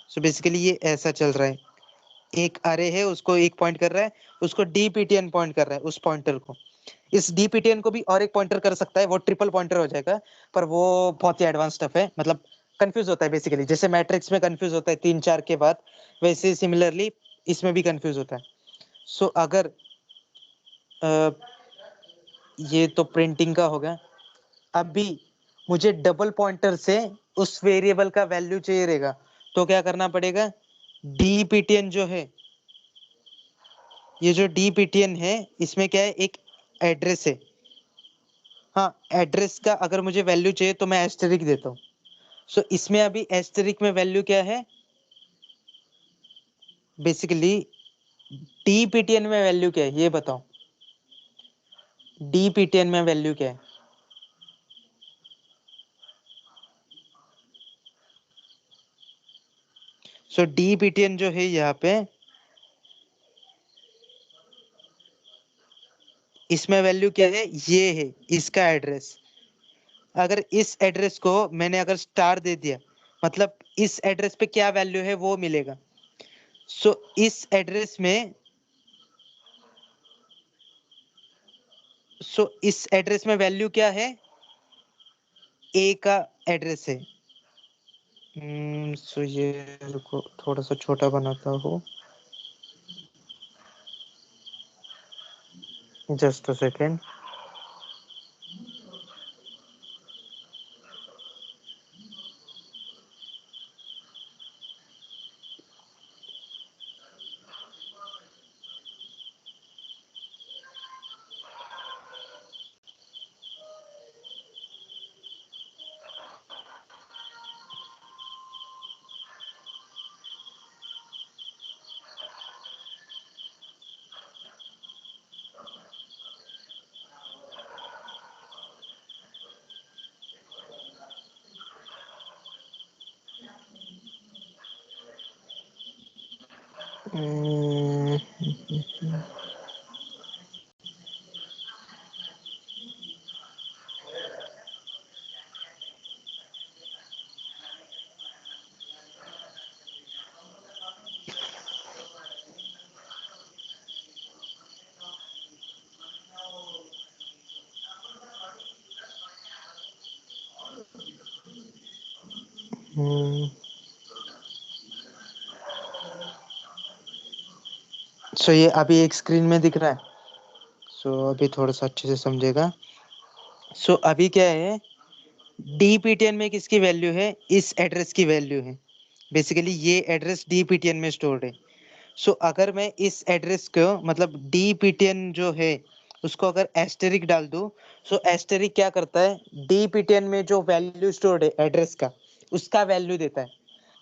सो बेसिकली ये ऐसा चल रहा है, एक अरे है उसको एक पॉइंट कर रहा है, उसको डीपीटीएन पॉइंट कर रहा है उस पॉइंटर को। इस डीपीटीएन को भी और एक पॉइंटर कर सकता है, वो ट्रिपल पॉइंटर हो जाएगा, पर वो बहुत ही एडवांस स्टफ है, मतलब कंफ्यूज होता है बेसिकली। जैसे मैट्रिक्स में कंफ्यूज होता है 3 4 के बाद, वैसे सिमिलरली इसमें भी कंफ्यूज होता है। सो अगर ये तो प्रिंटिंग का होगा। अभी मुझे डबल पॉइंटर से उस वेरिएबल का वैल्यू चाहिए रहेगा, तो क्या करना पड़ेगा, डीपीटीएन जो है, ये जो डीपीटीएन है इसमें क्या है, एक एड्रेस है। हाँ, एड्रेस का अगर मुझे वैल्यू चाहिए तो मैं एस्टेरिक देता हूँ। सो इसमें अभी एस्टेरिक में वैल्यू क्या है, बेसिकली डीपीटीएन में वैल्यू क्या है ये बताओ, डीपीटीएन में वैल्यू क्या है। सो डीपीटीएन जो है यहाँ पे, इसमें वैल्यू क्या है, ये है इसका एड्रेस। अगर इस एड्रेस को मैंने अगर स्टार दे दिया, मतलब इस एड्रेस पे क्या वैल्यू है वो मिलेगा। सो इस एड्रेस में, सो इस एड्रेस में वैल्यू क्या है, ए का एड्रेस है। सो ये रुको थोड़ा सा छोटा बनाता हूँ, जस्ट अ सेकेंड। हम्म, सो ये अभी एक स्क्रीन में दिख रहा है। सो अभी थोड़ा सा अच्छे से समझेगा। सो अभी क्या है, डीपीटीएन में किसकी वैल्यू है, इस एड्रेस की वैल्यू है। बेसिकली ये एड्रेस डीपीटीएन में स्टोर्ड है। सो अगर मैं इस एड्रेस को मतलब डीपीटीएन जो है उसको अगर एस्टेरिक डाल दूं, सो एस्टेरिक क्या करता है, डीपीटीएन में जो वैल्यू स्टोर्ड है एड्रेस का उसका वैल्यू देता है।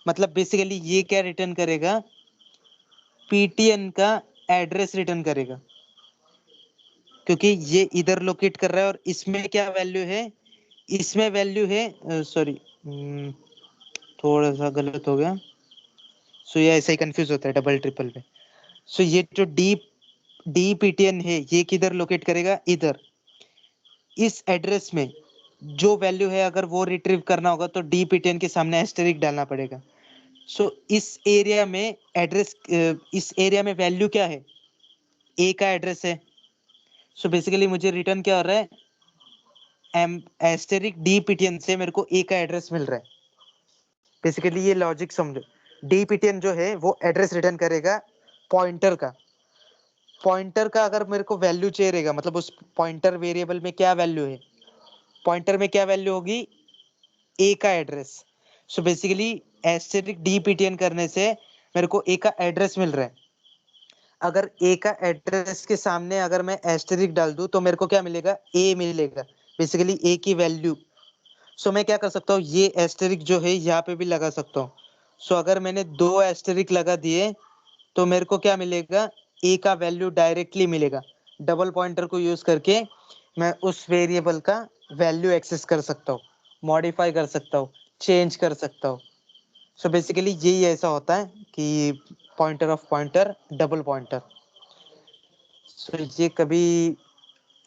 मतलब बेसिकली ये क्या रिटर्न करेगा, पीटीएन का एड्रेस रिटर्न करेगा, क्योंकि ये इधर लोकेट कर रहा है और इसमें क्या वैल्यू है, इसमें वैल्यू है सॉरी थोड़ा सा गलत हो गया। सो ये ऐसा ही कंफ्यूज होता है डबल ट्रिपल पे। सो ये जो डीपीटीएन है ये किधर लोकेट करेगा, इधर इस एड्रेस में जो वैल्यू है अगर वो रिट्रीव करना होगा तो डीपीटीएन के सामने एस्टेरिक डालना पड़ेगा। सो इस एरिया में एड्रेस, इस एरिया में वैल्यू क्या है, ए का एड्रेस है। सो बेसिकली मुझे रिटर्न क्या हो रहा है, एम एस्टेरिक डीपीटीएन से मेरे को ए का एड्रेस मिल रहा है। बेसिकली ये लॉजिक समझो, डीपीटीएन जो है वो एड्रेस रिटर्न करेगा पॉइंटर का। पॉइंटर का अगर मेरे को वैल्यू चाहिए रहेगा, मतलब उस पॉइंटर वेरिएबल में क्या वैल्यू है, पॉइंटर में क्या वैल्यू होगी, ए का एड्रेस। सो बेसिकली एस्टेरिक डीपीटीएन करने से मेरे को ए का एड्रेस मिल रहा है। अगर ए का एड्रेस के सामने अगर मैं एस्टेरिक डाल दूं तो मेरे को क्या मिलेगा, ए मिलेगा, बेसिकली ए की वैल्यू। सो मैं क्या कर सकता हूँ, ये एस्टेरिक जो है यहाँ पे भी लगा सकता हूँ। सो अगर मैंने 2 एस्टेरिक लगा दिए तो मेरे को क्या मिलेगा, ए का वैल्यू डायरेक्टली मिलेगा। डबल पॉइंटर को यूज करके मैं उस वेरिएबल का वैल्यू एक्सेस कर सकता हूँ, मॉडिफाई कर सकता हूँ, चेंज कर सकता हूँ। सो बेसिकली यही ऐसा होता है कि pointer of pointer, double pointer. So ये कभी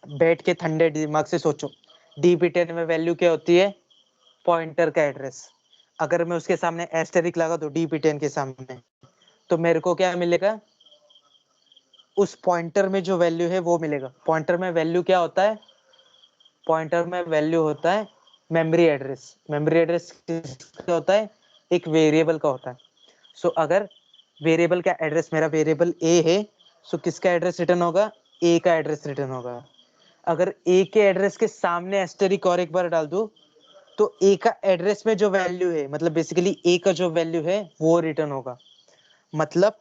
बैठ के ठंडे दिमाग से सोचो, डीपीटीएन में वैल्यू क्या होती है, पॉइंटर का एड्रेस। अगर मैं उसके सामने एस्टेरिक लगा दूं डीपीटीएन के सामने तो मेरे को क्या मिलेगा, उस पॉइंटर में जो वैल्यू है वो मिलेगा। पॉइंटर में वैल्यू क्या होता है, पॉइंटर में वैल्यू होता है मेमोरी एड्रेस। मेमोरी एड्रेस किसका होता है, एक वेरिएबल का होता है। सो अगर वेरिएबल का एड्रेस, मेरा वेरिएबल ए है, सो किसका एड्रेस रिटर्न होगा, ए का एड्रेस रिटर्न होगा। अगर ए के एड्रेस के सामने एस्टेरिक और एक बार डाल दूं तो ए का एड्रेस में जो वैल्यू है, मतलब बेसिकली ए का जो वैल्यू है वो रिटर्न होगा। मतलब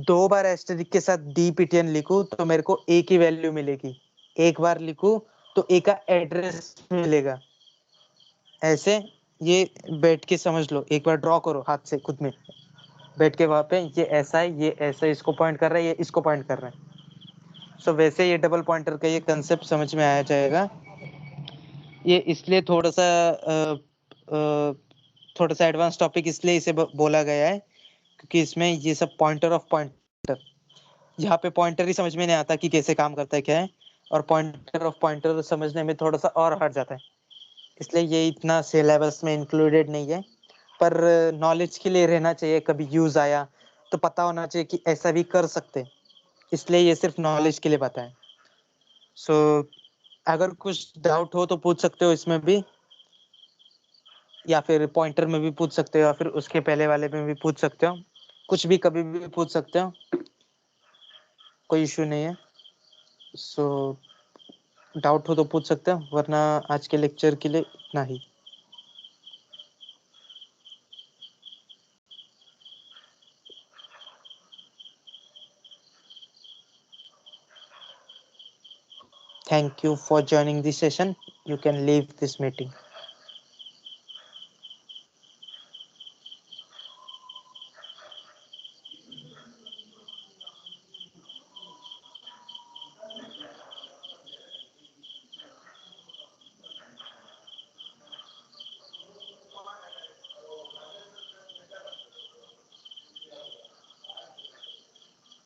2 बार एस्टेरिक के साथ डीपीटीएन लिखूं तो मेरे को ए की वैल्यू मिलेगी, एक बार लिखूं तो ए का एड्रेस मिलेगा। ऐसे ये बैठ के समझ लो, एक बार ड्रॉ करो हाथ से खुद में बैठ के, वहां पे ये ऐसा है, ये ऐसा इसको पॉइंट कर रहा है, ये इसको पॉइंट कर रहा है। सो वैसे ये डबल पॉइंटर का ये कंसेप्ट समझ में आया जाएगा। ये इसलिए थोड़ा सा एडवांस टॉपिक इसलिए इसे बोला गया है क्योंकि इसमें ये सब पॉइंटर ऑफ पॉइंटर, यहाँ पे पॉइंटर ही समझ में नहीं आता कि कैसे काम करता है क्या है, और पॉइंटर ऑफ पॉइंटर समझने में थोड़ा सा और हट जाता है, इसलिए ये इतना सिलेबस में इंक्लूडेड नहीं है। पर नॉलेज के लिए रहना चाहिए, कभी यूज आया तो पता होना चाहिए कि ऐसा भी कर सकते हैं, इसलिए ये सिर्फ नॉलेज के लिए बताएं। सो अगर कुछ डाउट हो तो पूछ सकते हो इसमें भी, या फिर पॉइंटर में भी पूछ सकते हो, या फिर उसके पहले वाले में भी पूछ सकते हो, कुछ भी कभी भी पूछ सकते हो, कोई इशू नहीं है। सो डाउट हो तो पूछ सकते हो, वरना आज के लेक्चर के लिए इतना ही। Thank you for joining this session. You can leave this meeting.